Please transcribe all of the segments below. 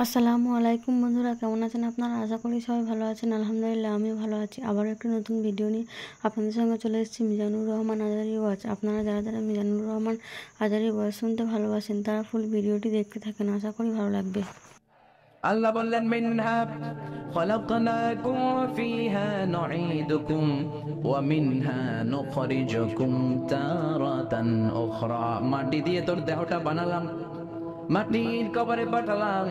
আসসালামু আলাইকুম বন্ধুরা, কেমন আছেন আপনারা? আশা করি সবাই ভালো আছেন। আলহামদুলিল্লাহ আমিও ভালো আছি। আবার একটি নতুন ভিডিও নিয়ে আপনাদের সঙ্গে চলে এসেছি। মিজানুর রহমান আজারি ওয়াচ। আপনারা যারা যারা মিজানুর রহমান আজারি ওয়াচ শুনতে ভালোবাসেন তারা ফুল ভিডিওটি দেখতে থাকেন, আশা করি ভালো লাগবে। আল্লাহ বললেন মিনহা খলাকনাকুম ফিহা নুঈদুকুম ওয়া মিনহা নুখরিজুকুম তারাতান উখরা। মাটি দিয়ে তোর দেহটা বানালাম, মাটির কবরে পাঠালাম।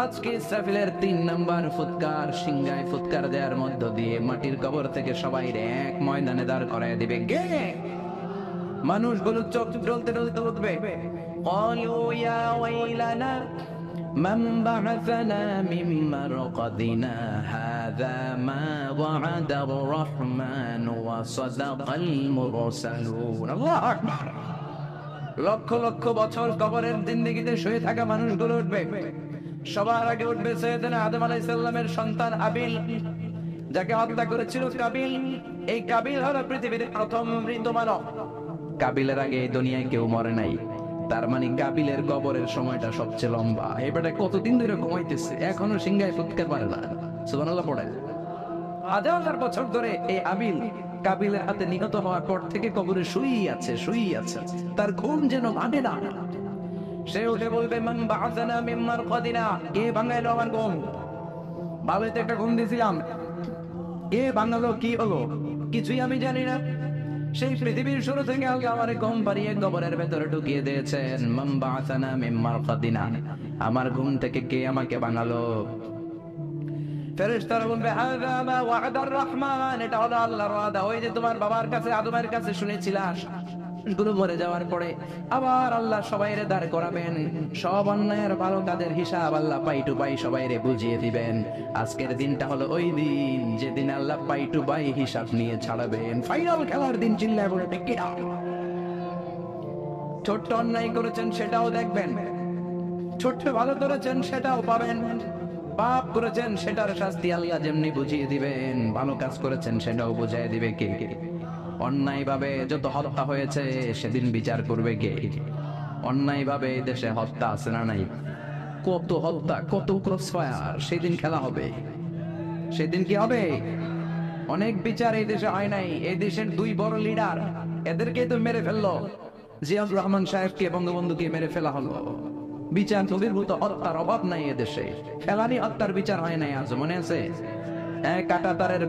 আজকে ইসরাফিলের 3 নাম্বার ফুৎকার, সিংহায় ফুৎকার দেওয়ার মধ্য দিয়ে মাটির কবর থেকে সবাই এক ময়দানে দাঁড় করায় দিবে। গে মানুষগুলো চোখ জ্বলতে জ্বলতে উঠবে। ক্বালু ইয়া ওয়াইলানা من بعثنا من مرقدنا هذا ما وعد الرحمن وصدق المرسلون الله أكبر। লক্ষ লক্ষ বছর কবরের জিন্দেগিতে শুয়ে থাকা মানুষগুলো উঠবে। সবার আগে উঠবে সৈয়দনা আদম আলাইহিস সালামের সন্তান হাবিল, যাকে হত্যা করেছিল কাবিল। এই কাবিল হলো পৃথিবীর প্রথম মৃত মানব। কাবিলের আগে এই দুনিয়ায় কেউ মরে নাই। তার মানে কাবিলের কবরের সময়টা সবচেয়ে লম্বা। এবারে কতদিন ধরে ঘুমাইতেছে, এখনো সিংহায় ফুৎকার পারে না। সুবহানাল্লাহ পড়ে। 1000 বছর ধরে এই আবিল কাবিলের হাতে নিহত হওয়ার পর থেকে কবরে শুই আছে, তার ঘুম যেন ভাঙে না। সে উঠে বলবে মান বা'আসানা মিন মারকাদিনা, কে ভাঙাইলো আমার ঘুম? বাবাইতে একটা ঘুম দিয়েছিলাম, কে ভাঙালো? কি হলো? কিছুই আমি জানি না। সেই পৃথিবীর শুরু থেকে আল্লাহ আমারে ঘুম পাড়িয়ে কবরের ভেতরে ঢুকিয়ে দিয়েছেন। মান বা'আসানা মিন মারকাদিনা, আমার ঘুম থেকে কে আমাকে ভাঙালো? ফেরেশতারা বলবে হাযা মা ওয়া'দার রহমান, এটা হলো আল্লাহর ওয়াদা। ওই যে তোমার বাবার কাছে আদমের কাছে শুনেছিলাস, গুলো মরে যাওয়ার পরে আবার আল্লাহ সবাইরে দাঁড় করাবেন। সব অন্যায়ের ভালো কাজের হিসাব আল্লাহ পাই টু পাই সবাইরে বুঝিয়ে দিবেন। আজকের দিনটা হলো ওই দিন যেদিন আল্লাহ পাই টু পাই হিসাব নিয়ে ছাড়াবেন। ফাইনাল খেলার দিন। চিল্লায় বলে ঠিক কিনা? ছোট্ট অন্যায় করেছেন সেটাও দেখবেন, ছোট্ট ভালো করেছেন সেটাও পাবেন। পাপ করেছেন সেটার শাস্তি আল্লাহ যেমনি বুঝিয়ে দিবেন, ভালো কাজ করেছেন সেটাও বুঝিয়ে দিবে কে? অন্যায় ভাবে যত হত্যা হয়েছে সেদিন বিচার করবে কে? অন্যায় ভাবে দেশে হত্যা আছে না নাই? কত হত্যা, কত ক্রসফায়ার, সেদিন খেলা হবে। সেদিন কি হবে? অনেক বিচার এই দেশে হয় নাই। এই দেশের 2 বড় লিডার, এদেরকে তো মেরে ফেললো। জিয়াউর রহমান সাহেবকে, বঙ্গবন্ধুকে মেরে ফেলা হলো। বিচার বহির্ভূত হত্যার অভাব নাই এদেশে। ফেলানি হত্যার বিচার হয় নাই আজ, মনে আছে? কাটা তারের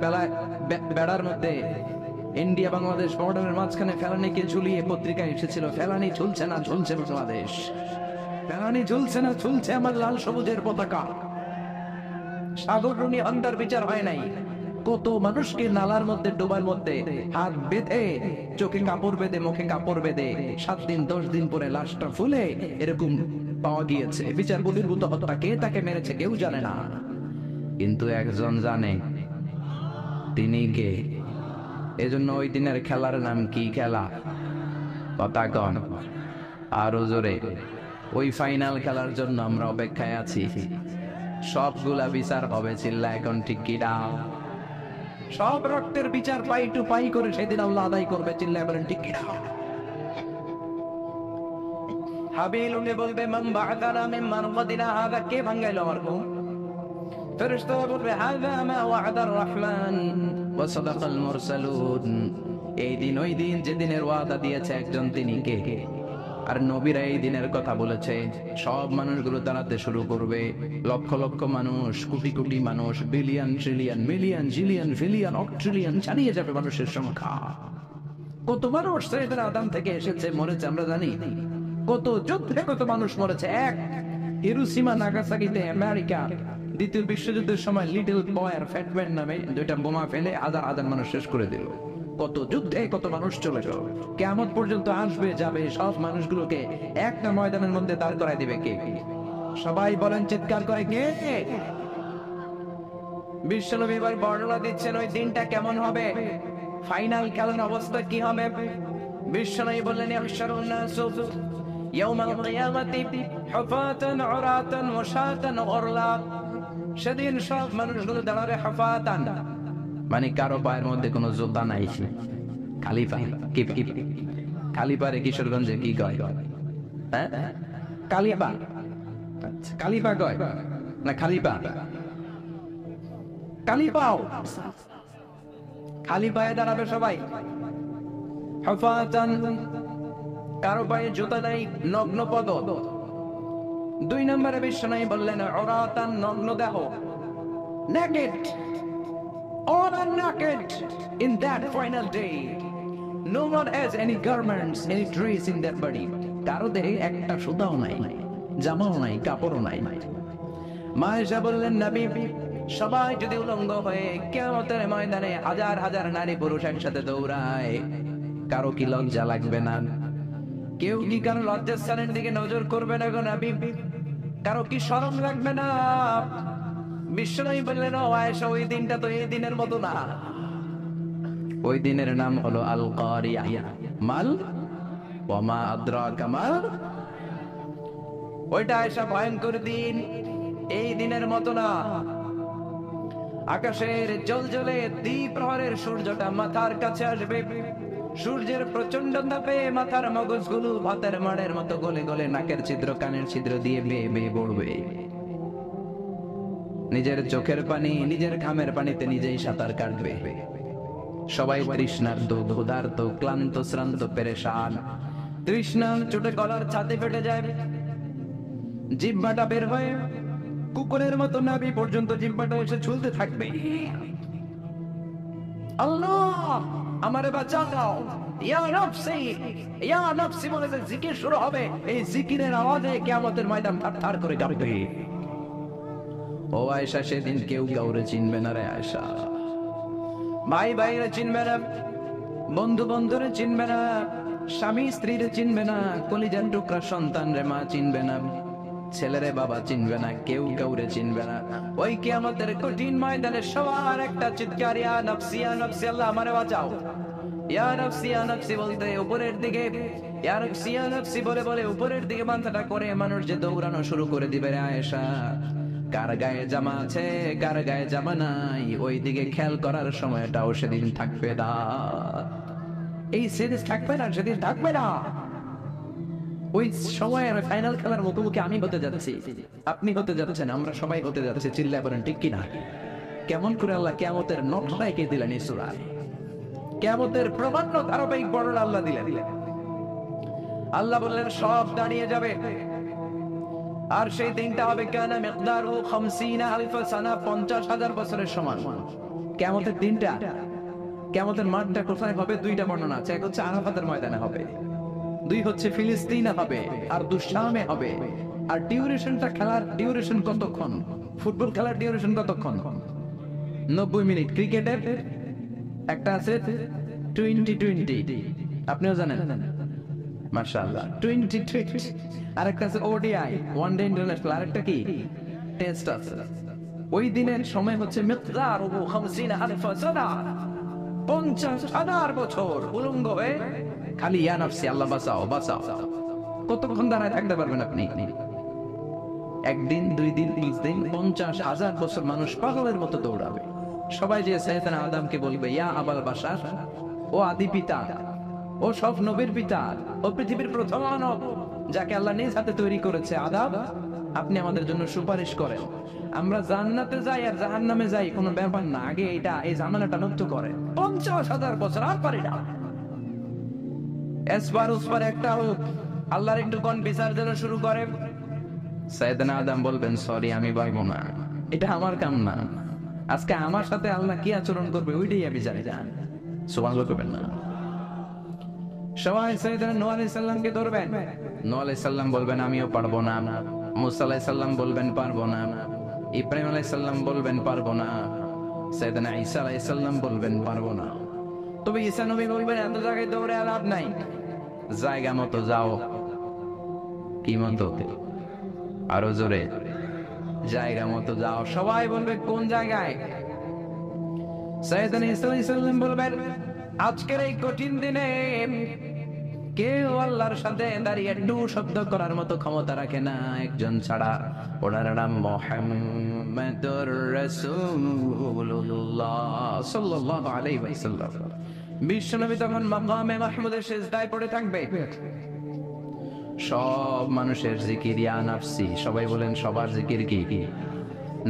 বেড়ার মধ্যে ইন্ডিয়া বাংলাদেশ বর্ডারের মাঝখানে ফেলানিকে ঝুলিয়ে পত্রিকায় এসেছিল, ফেলানি ঝুলছে না ঝুলছে বাংলাদেশ, ফেলানি ঝুলছে না ঝুলছে আমার লাল সবুজের পতাকা। সাগররুনি হত্যার বিচার হয় নাই। কত মানুষকে নালার মধ্যে ডোবার মধ্যে হাত বেঁধে, চোখে কাপড় বেঁধে, মুখে কাপড় বেঁধে 7 দিন 10 দিন পরে লাশটা ফুলে এরকম পাওয়া গিয়েছে। বিচার বহির্ভূত হত্যা, কে তাকে মেরেছে কেউ জানে না, কিন্তু একজন জানে। তিনি কে? এজন্য ওই দিনের খেলার নাম কি খেলা? কথা কন আরো জোরে। ওই ফাইনাল খেলার জন্য আমরা অপেক্ষায় আছি। সবগুলা বিচার হবে, চিল্লা এখন ঠিক কি না? সব রক্তের বিচার পাই টু পাই করে সেদিন আল্লাহ আদায় করবে, চিল্লা বলেন ঠিক কি না? হাবিল উনি বলবে মান বা'আসানা মিন মারকাদিনা, হাযা কে ভাঙাইলো আমার ঘুম? ফেরেশতারা বলবে হাযা মা ওয়া'দার রহমান ওয়া সাদাকাল মুরসালুন। এই দিন ওই দিন যেদিনের ওয়াদা দিয়েছে একজন, তিনি কে? আর নবীরা এই দিনের কথা বলেছে। সব মানুষগুলো দাঁড়াতে শুরু করবে, লক্ষ লক্ষ মানুষ, কোটি কোটি মানুষ, বিলিয়ন ট্রিলিয়ন মিলিয়ন জিলিয়ন ফিলিয়ন অক্ট্রিলিয়ন ছাড়িয়ে যাবে মানুষের সংখ্যা। কত মানুষ সৈয়দনা আদম থেকে এসেছে, মরেছে আমরা জানি। কত যুদ্ধে কত মানুষ মরেছে। এক হিরোশিমা নাগাসাকিতে আমেরিকা দ্বিতীয় বিশ্বযুদ্ধের সময় লিটল বয় আর ফ্যাট ম্যান নামে 2টা বোমা ফেলে হাজার হাজার মানুষ শেষ করে দিল। কত যুদ্ধে কত মানুষ চলে গেল। কিয়ামত পর্যন্ত আসবে যাবে, সব মানুষগুলোকে একটা ময়দানের মধ্যে দাঁড় করায় দিবে কে? সবাই বলেন চিৎকার করে কে? বিশ্বনবী এবার বর্ণনা দিচ্ছেন ওই দিনটা কেমন হবে, ফাইনাল খেলার অবস্থা কি হবে। বিশ্বনবী বললেন ইহশারুন নাসু ইয়াউমাল কিয়ামাতি হুফাতান উরাতান ওয়াশাতান গুরলা। সেদিন সব মানুষগুলো দাঁড়াবে হুফাতান, মানে কারো পায়ের মধ্যে কোনো জুতা নাই, খালি পায়ে। খালি পায়ে কিশোরগঞ্জে কি কয়? হ্যাঁ, কালিপা। কালিপা কয়। না খালি পা? খালি পাও, খালি পায়ে দাঁড়াবে সবাই। হুফাতান, কারো পায়ে জুতা নাই, নগ্ন পদ। 2 নম্বরে বিশ্বনবী বললেন উরাতান, নগ্ন দেহ, naked, all are naked in that final day. No one has any garments, any dress in their body. কারো দেহে একটা সুতাও নাই, জামাও নাই, কাপড়ও নাই। মা আয়েশা বললেন নবী, সবাই যদি উলঙ্গ হয়ে কিয়ামতের ময়দানে হাজার হাজার নারী পুরুষ একসাথে দৌড়ায়, কারো কি লজ্জা লাগবে না? কেউ কি কারো লজ্জাস্থানের দিকে নজর করবে না গো নবী? কারো কি শরম লাগবে না? বিশ্বনবী বললেন ও আয়েশা, ওই দিনটা তো এই দিনের মতো না। ওই দিনের নাম হলো আল কারিয়া। মাল ওয়া মা আদরাকা মাল, ওইটা আয়েশা ভয়ঙ্কর দিন, এই দিনের মতো না। আকাশের জ্বলজ্বলে দ্বিপ্রহরের সূর্যটা মাথার কাছে আসবে, সূর্যের প্রচন্ড তাপে মাথার মগজগুলো ভাতের মাড়ের মতো গলে গলে নাকের ছিদ্র কানের ছিদ্র দিয়ে বেয়ে বেয়ে পড়বে। নিজের চোখের পানি, নিজের ঘামের পানিতে নিজেই সাঁতার কাটবে। সবাই তৃষ্ণার্ত, ক্ষুধার্ত, ক্লান্ত, শ্রান্ত, পেরেশান। তৃষ্ণার চোটে গলার ছাতি ফেটে যায়, জিহ্বাটা বের হয়ে কুকুরের মতো নাভি পর্যন্ত জিহ্বাটা এসে ঝুলতে থাকবে। আল্লাহ আমারে বাঁচাও, ইয়া নফসি, ইয়া নফসি বলে যে জিকির শুরু হবে, এই জিকিরের আওয়াজে কিয়ামতের ময়দান থারথার করে কাঁপবে। ও আয়েশা, সেদিন কেউ কাউরে চিনবে না রে আয়েশা। ভাই ভাইরে চিনবে না, বন্ধু বন্ধুরে চিনবে না, স্বামী স্ত্রীরে চিনবে না, কলিজার টুকরা সন্তান রে মা চিনবে না, ছেলেরে বাবা চিনবে না, কেউ কাউরে চিনবে না। ওই কিয়ামতের কঠিন ময়দানে সবার একটা চিৎকার, ইয়া নফসি, ইয়া নফসি, আল্লাহ আমারে বাঁচাও। ইয়া নফসি, ইয়া নফসি বলতে উপরের দিকে, ইয়া নফসি, ইয়া নফসি বলে বলে উপরের দিকে মাথাটা করে মানুষ যে দৌড়ানো শুরু করে দিবে রে আয়েশা। কার গায়ে জামা আছে, কার গায়ে জামা নাই, ওই দিকে খেয়াল করার সময়টাও সেদিন থাকবে না। এই সিরিজ থাকবে না, সেদিন থাকবে না। ওই সময়ের ফাইনাল খেলার মুখোমুখি আমি হতে যাচ্ছি, আপনি হতে যাচ্ছেন, আমরা সবাই হতে যাচ্ছি। চিল্লায় বলেন ঠিক কিনা? কেমন করে আল্লাহ কিয়ামতের নকশা এঁকে দিলেন এই সূরায়, কিয়ামতের প্রমাণ ধারাবাহিক বর্ণনা আল্লাহ দিলেন। আল্লাহ বললেন সব দাঁড়িয়ে যাবে, আর সেই দিনটা হবে কানা মিকদারহু 50,000 সানা, 50,000 বছরের সমান। কিয়ামতের দিনটা, কিয়ামতের মাঠটা কোথায় হবে? 2টা বর্ণনা আছে। এক হচ্ছে আরাফাতের ময়দানে হবে, 2 হচ্ছে ফিলিস্তিনে হবে, আর দুশামে হবে। আর ডিউরেশনটা, খেলার ডিউরেশন কতক্ষণ? ফুটবল খেলার ডিউরেশন কতক্ষণ? 90 মিনিট। ক্রিকেটের একটা আছে 2020, আপনিও জানেন? মাশাআল্লাহ, 2020। আর একটা আছে ওডিআই, ওয়ান ডে ইন্টারন্যাশনাল। আরেকটা কি? টেস্ট আছে। ওই দিনের সময় হচ্ছে মিকদারহু 50,000 সানা, 50,000 বছর উলঙ্গ হয়ে খালি ইয়া নফসি, আল্লাহ বাঁচাও বাঁচাও। কতক্ষণ দাঁড়ায় থাকতে পারবেন আপনি? একদিন, 2 দিন, 3 দিন, 50,000 বছর মানুষ পাগলের মতো দৌড়াবে। সবাই যে সাইয়েদনা আদমকে বলবে ইয়া আবাল বাশার, ও আদি পিতা, ও সব নবীর পিতা, ও পৃথিবীর প্রথম মানব, যাকে আল্লাহ নিজ হাতে তৈরি করেছে, আদম আপনি আমাদের জন্য সুপারিশ করেন। আমরা জান্নাতে যাই আর জাহান্নামে যাই কোনো ব্যাপার না, আগে এটা, এই ঝামেলাটা মুক্ত করে। 50,000 বছর আর পারি না। এসবার উসবার একটা হোক, আল্লাহর একটু কোন বিচার যেন শুরু করে। সাইয়েদনা আদম বলবেন সরি, আমি পারবো না, এটা আমার কাম না। আজকে আমার সাথে আল্লাহ কি আচরণ করবে ওইটাই আমি জানি না। সুবহানাল্লাহ করবেন না। সবাই সাইয়েদনা নূহ আলাইহিস সালামকে ধরবেন। নূহ আলাইহিস সালাম বলবেন আমিও পারবো না। মুসা আলাইহিস সালাম বলবেন পারবো না। ইব্রাহিম আলাইহিস সালাম বলবেন পারবো না। সাইয়েদনা ঈসা আলাইহিস সালাম বলবেন পারবো না। তবে ঈসা নবী বলবেন এত জায়গায় দৌড়ে লাভ নাই, জায়গা মতো যাও। কি মতো? আরো জোরে, জায়গা মতো যাও। সবাই বলবে কোন জায়গায়? সাইয়েদনা ঈসা আলাইহিস সালাম বলবেন আজকের এই কঠিন দিনে কেউ আল্লাহর সাথে দাঁড়িয়ে একটু শব্দ করার মতো ক্ষমতা রাখে না, একজন ছাড়া। ওনার নাম মুহাম্মাদুর রাসূলুল্লাহ সাল্লাল্লাহু আলাইহি ওয়াসাল্লাম। বিশ্বনবী তখন মাকামে মাহমুদের সিজদায় পড়ে থাকবে। সব মানুষের জিকির ইয়া নাফসি। সবাই বলেন সবার জিকির কি?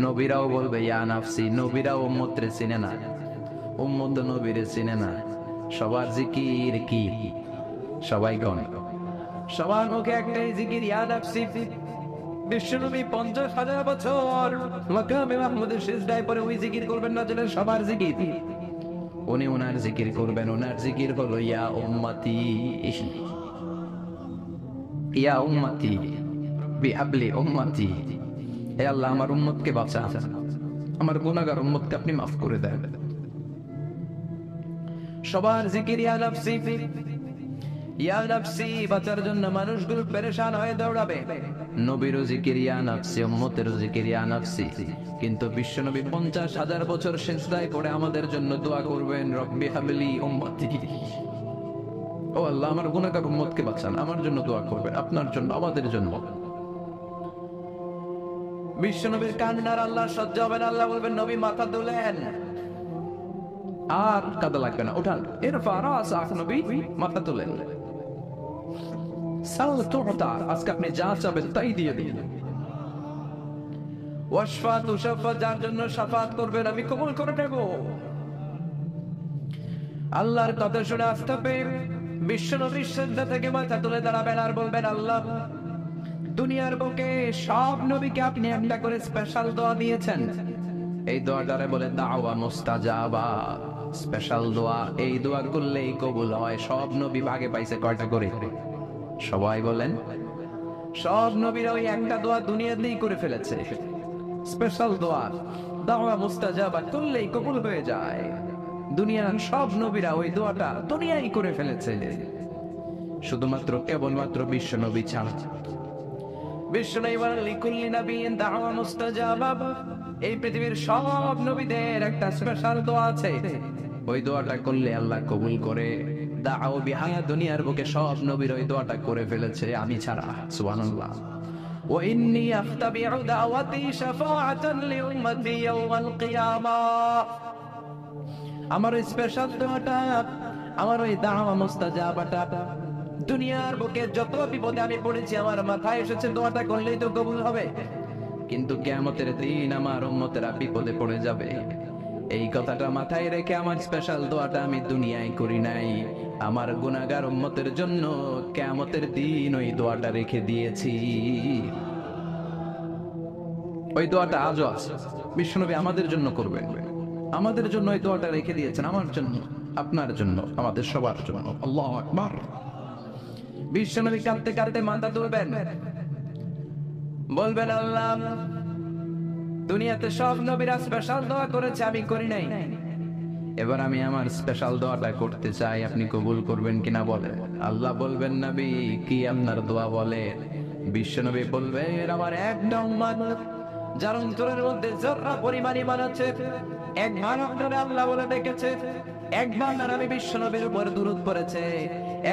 নবীরাও বলবে ইয়া নাফসি, নবীরাও উম্মতরে চিনে না, উম্মত নবীরে চিনে না। সবার জিকির কি? সবাই গণ, সবার মুখে একটাই জিকির, ইয়া নাফসি। বিশ্বনবী 50,000 বছর মাকামে মাহমুদের সিজদায় পড়ে ওই জিকির করবেন না, যেটা সবার জিকির। উনি ওনার জিকির করবেন, ওনার জিকির হলো ইয়া উম্মতি, ইয়া উম্মতি বিহাবলি উম্মতি। হে আল্লাহ, আমার উম্মতকে বাঁচান, আমার গুনাহগার উম্মতকে আপনি মাফ করে দেন। সবার জিকির ইয়া নাফসি, ইয়া নাফসি। বাঁচার জন্য মানুষগুলো পেরেশান হয়ে দৌড়াবে। নবীরও জিকির ইয়া নাফসি, উম্মতেরও জিকির ইয়া নাফসি। কিন্তু বিশ্বনবী 50,000 বছর সিজদায় পড়ে আমাদের জন্য দোয়া করবেন, রব্বি হাবলি উম্মতি। ও আল্লাহ, আমার গুনাহগার উম্মতকে বাঁচান, আমার জন্য দোয়া করবেন, আপনার জন্য, আমাদের জন্য। বিশ্বনবীর কান্নার আল্লাহ সহ্য হবে না। আল্লাহ বলবেন, নবী মাথা তুলেন, আর কাদা লাগবে না, উঠান। ইরফা রাসাক, নবী মাথা তুলেন। সাল তুতা, আজকে আপনি যা চাবেন তাই দিয়ে দিন। ওয়াশফা তুশাফা, যার জন্য শাফাত করবেন আমি কবুল করে নেব। আল্লাহর কথা শুনে আস্থা পেয়ে বিশ্বনবীর সিজদা থেকে মাথা তুলে দাঁড়াবেন আর বলবেন, আল্লাহ, দুনিয়ার বুকে সব নবীকে আপনি একটা করে স্পেশাল দোয়া দিয়েছেন। এই দোয়াটারে বলে দাওয়া মুস্তাজাবা, স্পেশাল দোয়া। এই দোয়া করলেই কবুল হয়। সব নবী ভাগে পাইছে কয়টা করে? সবাই বলেন, সব নবীরা ওই একটা দোয়া দুনিয়াতেই করে ফেলেছে, স্পেশাল দোয়া। দাওয়া মুস্তাজাবা করলেই কবুল হয়ে যায়। দুনিয়ার সব নবীরা ওই দোয়াটা দুনিয়ায় করে ফেলেছে, শুধুমাত্র কেবলমাত্র বিশ্ব নবী ছাড়া। বিশ্বনবী বলেন, লিকুল্লি নাবিয়্যিন দাওয়া মুস্তাজাবা। এই পৃথিবীর সব নবীদের একটা স্পেশাল দোয়া আছে, ওই দোয়াটা করলে আল্লাহ কবুল করে। দাও বিহা, দুনিয়ার বুকে সব নবীর ওই দোয়াটা করে ফেলেছে, আমি ছাড়া। সুবহানাল্লাহ। ওয়া ইন্নী আখতাবিউ দাওয়াতি শাফাআতান লিউম্মতি ইয়াওমাল কিয়ামাহ। আমার ওই স্পেশাল দোয়াটা, আমার ওই দাওয়া মুস্তাজাবাটা দুনিয়ার বুকে যত বিপদে আমি পড়েছি, আমার মাথায় এসেছে দোয়াটা করলেই তো কবুল হবে। কিন্তু কিয়ামতের দিন আমার উম্মতেরা বিপদে পড়ে যাবে, এই কথাটা মাথায় রেখে আমার স্পেশাল দোয়াটা আমি দুনিয়ায় করি নাই। আমার গুনাহগার উম্মতের জন্য কিয়ামতের দিন ওই দোয়াটা রেখে দিয়েছি। ওই দোয়াটা আজও আছে, বিশ্বনবী আমাদের জন্য করবেন, আমাদের জন্য ওই দোয়াটা রেখে দিয়েছেন, আমার জন্য, আপনার জন্য, আমাদের সবার জন্য। আল্লাহু আকবার। বিশ্বনবী কাঁদতে কাঁদতে মাথা তুলবেন, বলবেন, আল্লাহ, দুনিয়াতে সব নবীরা স্পেশাল দোয়া করেছে, আমি করি নাই। এবার আমি আমার স্পেশাল দোয়াটা করতে চাই, আপনি কবুল করবেন কিনা বলেন। আল্লাহ বলবেন, নবী কি আপনার দোয়া বলে? বিশ্বনবী বলবেন, আমার একটা উম্মত যার অন্তরের মধ্যে জররা পরিমাণ ঈমান আছে, একবার আপনারা আল্লাহ বলে ডেকেছে, একবার আমি বিশ্বনবীর উপর দুরূদ পড়েছে,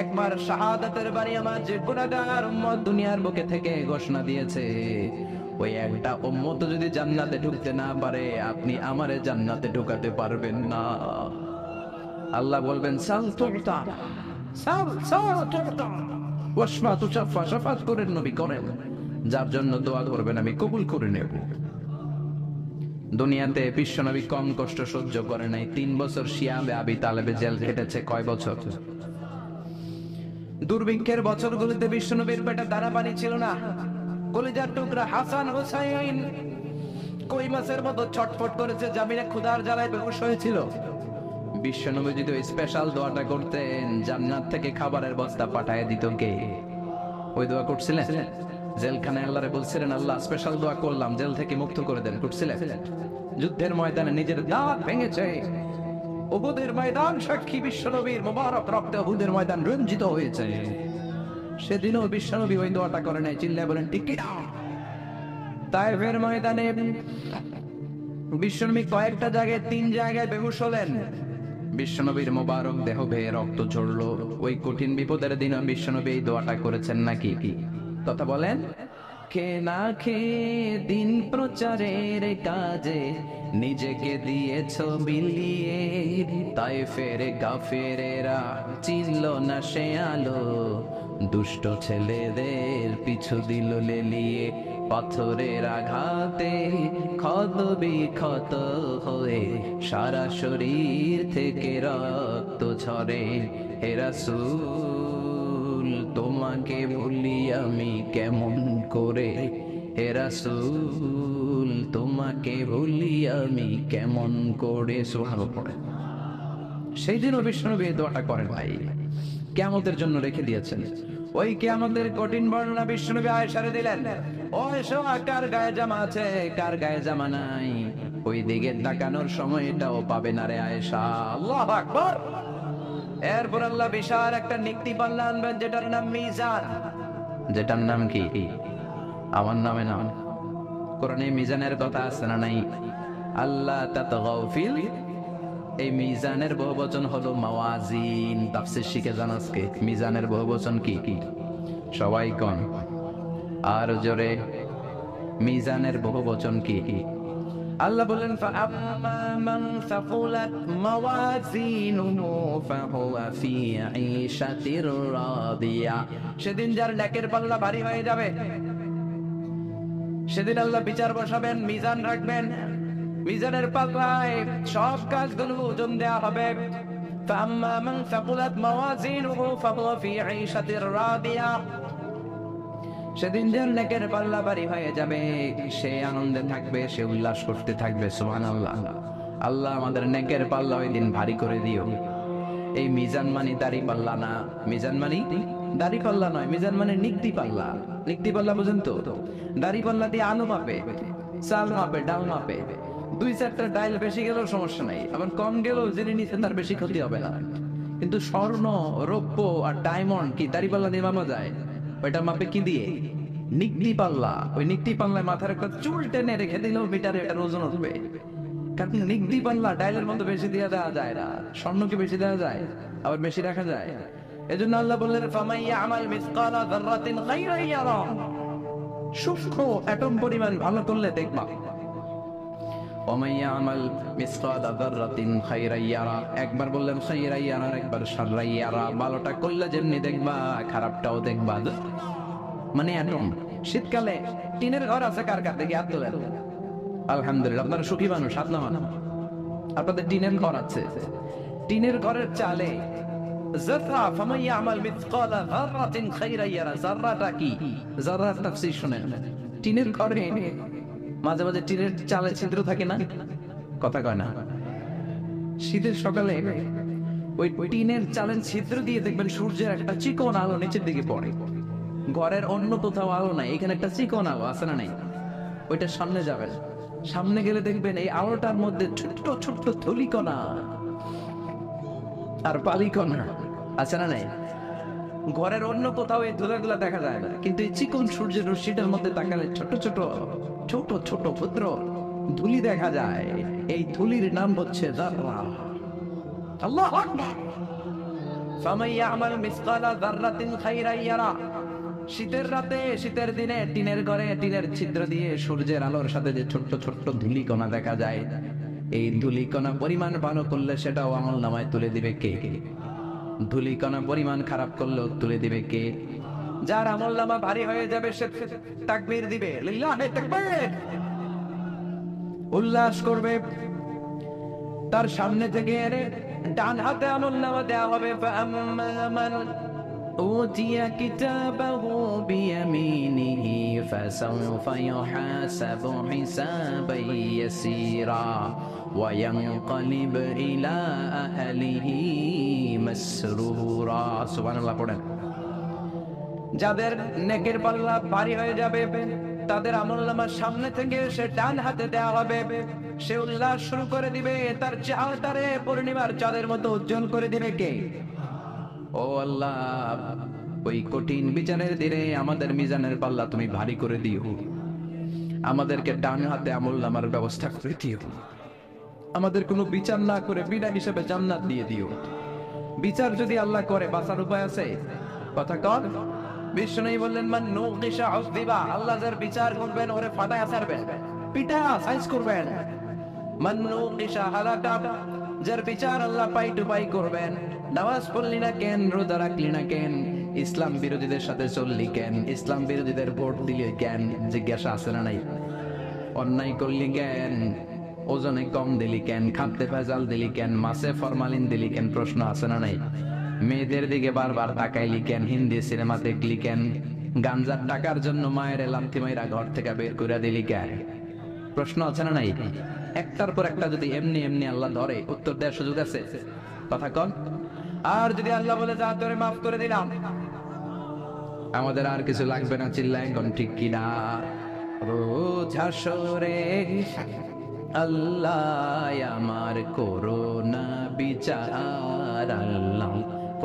একবার শাহাদাতের বাণী আমার যে গুনাহগার উম্মত দুনিয়ার বুকে থেকে ঘোষণা দিয়েছে, ওই একটা উম্মত যদি জান্নাতে ঢুকতে না পারে, আপনি আমারে জান্নাতে ঢুকাতে পারবেন না। আল্লাহ বলবেন, সাল তুতা, সাল সাল তুতা ওয়াশফা তুশাফা, শাফাত করেন নবী করেন, যার জন্য দোয়া করবেন আমি কবুল করে নেব। দুনিয়াতে বিশ্বনবী কম কষ্ট সহ্য করে নাই। 3 বছর শিয়াবে আবি তালেবে জেল কেটেছে। কয় বছর? দুর্ভিক্ষের বছরগুলোতে বিশ্বনবীর পেটে দানা পানি ছিল না। কলিজার টুকরা হাসান হোসাইন কই মাছের মতো ছটফট করেছে, জামিনে ক্ষুধার জ্বালায় বেহুশ হয়েছিল। বিশ্বনবী যদি ওই স্পেশাল দোয়াটা করতেন, জান্নাত থেকে খাবারের বস্তা পাঠায় দিত কে? ওই দোয়া করছিলেন? জেলখানায় আল্লাহরে বলছিলেন, আল্লাহ স্পেশাল দোয়া করলাম, জেল থেকে মুক্ত করে দেন, করছিলেন? যুদ্ধের ময়দানে নিজের দাঁত ভেঙেছে, উহুদের ময়দান সাক্ষী, বিশ্বনবীর মোবারক রক্তে উহুদের ময়দান রঞ্জিত হয়েছে। সেদিনও বিশ্বনবী ওই দোয়াটা করে নাই। চিল্লায় বলেন ঠিক কি না? তায়েফের ময়দানে বিশ্বনবী কয়েকটা জায়গায়, 3 জায়গায় বেহুশ হলেন। বিশ্বনবীর মোবারক দেহ বেয়ে রক্ত ঝরলো। ওই কঠিন বিপদের দিন বিশ্বনবী এই দোয়াটা করেছেন নাকি? কি কথা বলেন? কে না খেয়ে দিন প্রচারের কাজে নিজেকে দিয়েছ বিলিয়ে, তায়েফের কাফেরেরা চিনল না সে আলো, দুষ্ট ছেলেদের পিছু দিল লেলিয়ে, পাথরের আঘাতে ক্ষত বিক্ষত হয়ে সারা শরীর থেকে রক্ত ঝরে। হে রাসূল তোমাকে ভুলি আমি কেমন করে, হে রাসূল তোমাকে ভুলি আমি কেমন করে। সুবহানাল্লাহ পড়ে। সেই দিনও বিষ্ণুনবী এই দোয়াটা করেন ভাই, কিয়ামতের জন্য রেখে দিয়েছেন। ওই কিয়ামতের কঠিন বর্ণনা বিষ্ণুনবী আয়েশারে দিলেন। ওই সময় কার গায়ে জামা আছে, কার গায়ে জামা নাই, ওই দিকে তাকানোর সময়টাও পাবে না রে আয়েশা। আল্লাহু আকবার। এরপর আল্লাহ বিশাল একটা নিক্তি পাল্লা আনবেন, যেটার নাম মিজান। যেটার নাম কি? আমার নামে নাম। কোরআনে মিজানের কথা আছে না নাই? আল্লাহ তাতগাউ ফিল, এই মিজানের বহুবচন হলো মাওয়াজিন। তাফসীর শিখে যান আজকে। মিজানের বহুবচন কি কি? সবাই কোন আর জোরে, মিজানের বহুবচন কি কি? আল্লাহ বলেন ফাআম্মা মান সাকুলাত মাওয়াজিনুহু ফাহুয়া ফি ঈশাতির রাদিয়া। সেদিন যার নেকের পাল্লা ভারী হয়ে যাবে, সেদিন আল্লাহ বিচার বসাবেন, মিজান রাখবেন। মিজানের পাল্লায় সব কাজগুলো ওজন দেয়া হবে। ফাআম্মা মান সাকুলাত মাওয়াজিনুহু ফাহুয়া ফি ঈশাতির রাদিয়া। সেদিন যার নেকের পাল্লা ভারী হয়ে যাবে, সে আনন্দে থাকবে, সে উল্লাস করতে থাকবে। সুবহানাল্লাহ। আল্লাহ আমাদের নেকের পাল্লা ওই দিন ভারী করে দিও। এই মিজান মানে দাড়ি পাল্লা না, মিজান মানে দাড়ি পাল্লা নয়, মিজান মানে নিক্তি পাল্লা। নিক্তি পাল্লা বুঝেন তো? দাড়ি পাল্লা দিয়ে আলু মাপে, চাল মাপে, ডাল মাপে। 2-4টা ডাল বেশি গেলেও সমস্যা নাই, আবার কম গেলেও যিনি নিচ্ছেন তার বেশি ক্ষতি হবে না। কিন্তু স্বর্ণ, রৌপ্য আর ডায়মন্ড কি দাড়ি পাল্লা দিয়ে মাপা যায়? ওইটা মাপে কি দিয়ে? নিক্তি পাল্লা। ওই নিক্তি পাল্লায় মাথার একটা চুল টেনে রেখে দিলেও মিটারে এটার ওজন উঠবে। কারণ নিক্তি পাল্লা ডাইলের মতো বেশি দিয়ে দেওয়া যায় না। স্বর্ণকে বেশি দেওয়া যায়, আবার বেশি রাখা যায়। এজন্য আল্লাহ বললেন ফামান ইয়ামাল মিসকালা যাররাতিন খায়রান ইয়ারা। সূক্ষ্ম অ্যাটম পরিমাণ ভালো করলে দেখবা। ওমান ইয়ামাল মিসকালা যাররাতিন খায়রান ইয়ারা। একবার বললেন খায়রান ইয়ারা, একবার শাররান ইয়ারা। ভালোটা করলে যেমনি দেখবা, খারাপটাও দেখবা। মানে অ্যাটম। শীতকালে টিনের ঘর আছে কার কার? দেখি হাত তোলেন। আলহামদুলিল্লাহ, আপনারা সুখী মানুষ, হাত নামান। আপনাদের টিনের ঘর আছে। টিনের ঘরের চালে যাররা, ফামান ইয়ামাল মিসকালা যাররাতিন খায়রান ইয়ারা। যাররাটা কি? যাররার তাফসীর শুনেন। টিনের ঘরে মাঝে মাঝে টিনের চালে ছিদ্র থাকে না? কথা কয় না। শীতের সকালে ওই টিনের চালের ছিদ্র দিয়ে দেখবেন সূর্যের একটা চিকন আলো নিচের দিকে পড়ে। ঘরের অন্য কোথাও আলো নাই, এখানে একটা চিকন আলো আছে না নাই? ওইটার সামনে যাবেন, সামনে গেলে দেখবেন এই আলোটার মধ্যে ছোট্ট ছোট্ট ধূলিকণা আর বালিকণা আছে না নাই? ঘরের অন্য কোথাও এই ধুলাগুলা দেখা যায় না, কিন্তু এই চিকন সূর্যের রশ্মিটার মধ্যে তাকালে ছোট ছোট ছোট ছোট ক্ষুদ্র ধুলি দেখা যায়। এই ধুলির নাম হচ্ছে যাররা। আল্লাহু আকবার। ফামান ইয়ামাল মিসকালা যাররাতিন খায়রান ইয়ারা। শীতের রাতে, শীতের দিনে টিনের ঘরে টিনের ছিদ্র দিয়ে সূর্যের আলোর সাথে যে ছোট্ট ছোট্ট ধূলিকণা দেখা যায়, এই ধূলিকণা পরিমাণ ভালো করলে সেটাও আমল নামায় তুলে দিবে কে? ধূলিকণা পরিমাণ খারাপ করলেও তুলে দিবে কে? যার আমল নামা ভারী হয়ে যাবে সে তাকবীর দিবে, লিল্লাহি তাকবীর, উল্লাস করবে। তার সামনে থেকে এনে ডান হাতে আমল নামা দেওয়া হবে। ফাআম্মা মান উতিয়া কিতাবাহু বিয়ামিনিহি ফাসাউফা ইউহাসাবু হিসাবান ইয়াসীরা ওয়া ইয়ানকালিব ইলা আহলিহি মাসরুরা। সুবহানাল্লাহ পড়েন। যাদের নেকের পাল্লা ভারী হয়ে যাবে তাদের আমলনামার সামনে থেকে সে ডান হাতে দেওয়া হবে। সে উল্লাস শুরু করে দিবে, তার চেহারাটারে পূর্ণিমার চাঁদের মতো উজ্জ্বল করে দিবে কে? ও আল্লাহ, ওই কঠিন বিচারের দিনে আমাদের মিজানের পাল্লা তুমি ভারী করে দিও। আমাদেরকে ডান হাতে আমলনামার ব্যবস্থা করে দিও। আমাদের কোনো বিচার না করে বিনা হিসেবে জান্নাত দিয়ে দিও। বিচার যদি আল্লাহ করে বাঁচার উপায় আছে? কথা কর। বিষ্ণু বললেন মান নুকিশা উযদিবা। আল্লাহ যার বিচার করবেন ওরে ফাটায়া ছাড়বেন, পিটায়া সাইজ করবেন। মান নুকিশা হালাকা, যার বিচার আল্লাহ পাই টু পাই করবেন। নামাজ পড়লি না কেন, রোজা রাখলি না কেন, ইসলাম বিরোধীদের সাথে চললি কেন, ইসলাম বিরোধীদের ভোট দিলি কেন, জিজ্ঞাসা আছে না নাই? অন্যায় করলি কেন, ওজনে কম দিলি কেন, খাদ্যে ভেজাল দিলি কেন, মাছে ফরমালিন দিলি কেন, প্রশ্ন আছে না নাই? মেয়েদের দিকে বারবার তাকাইলি কেন, হিন্দি সিনেমা দেখলি কেন, গাঞ্জার টাকার জন্য মায়ের লাথি মাইরা ঘর থেকে বের করে দিলি কেন, প্রশ্ন আছে না নাই? একটার পর একটা যদি এমনি এমনি আল্লাহ ধরে, উত্তর দেওয়ার সুযোগ আছে? কথা কন। আর যদি আল্লাহ বলে যা তোরে মাফ করে দিলাম, আমাদের আর কিছু লাগবে না, চিল্লায় কোন ঠিক কিনা? রোজ হাসরে আল্লাহ আমার করোনা বিচার, আল্লাহ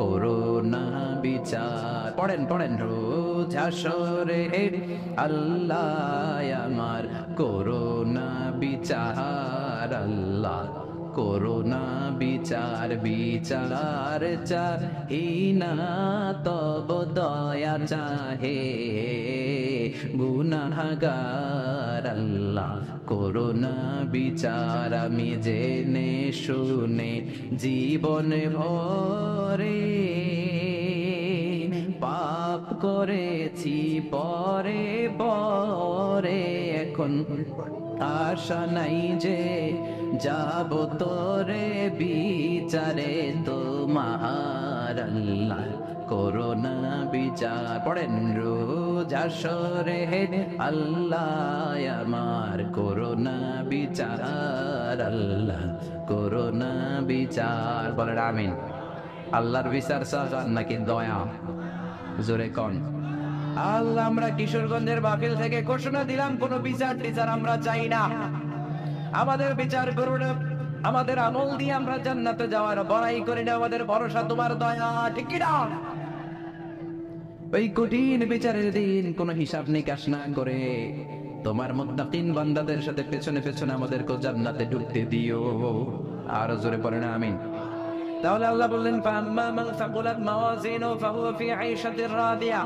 করোনা বিচার। পড়েন পড়েন, রোজ হাসরে আল্লাহ আমার করোনা বিচার, আল্লাহ করোনা বিচার, বিচার চাহিনা তব দয়া চাহে গুনাহগার, আল্লাহ করোনা বিচার। আমি জেনে শুনে জীবন ভরে পাপ করেছি পরে পরে, এখন আশা নাই যে যাব তোরে বিচারে তোমার, আল্লাহ করোনা বিচার। পড়েন, রোজ হাসরে আল্লাহ আমার করোনা বিচার, আল্লাহ করোনা বিচার। বলেন আমিন। আল্লাহর বিচার চান নাকি দয়া? জোরে কন। আল্লাহ, আমরা কিশোরগঞ্জের বাকিল থেকে ঘোষণা দিলাম, কোন বিচার টিচার আমরা চাই না। আমাদের বিচার করুন, আমাদের আমল দিয়ে আমরা জান্নাতে যাওয়ার বড়াই করি না, আমাদের ভরসা তোমার দয়া, ঠিক কি না? ওই কঠিন বিচারের দিন কোন হিসাব নিকাশ না করে তোমার মুত্তাকিন বান্দাদের সাথে পেছনে পেছনে আমাদেরকে জান্নাতে ঢুকতে দিও। আর জোরে পড়েন আমিন। তাহলে আল্লাহ বললেন, ফাম্মা মান সাকুলাত মাওয়াজিনু ফাহুয়া ফি আইশাতির রাদিয়া,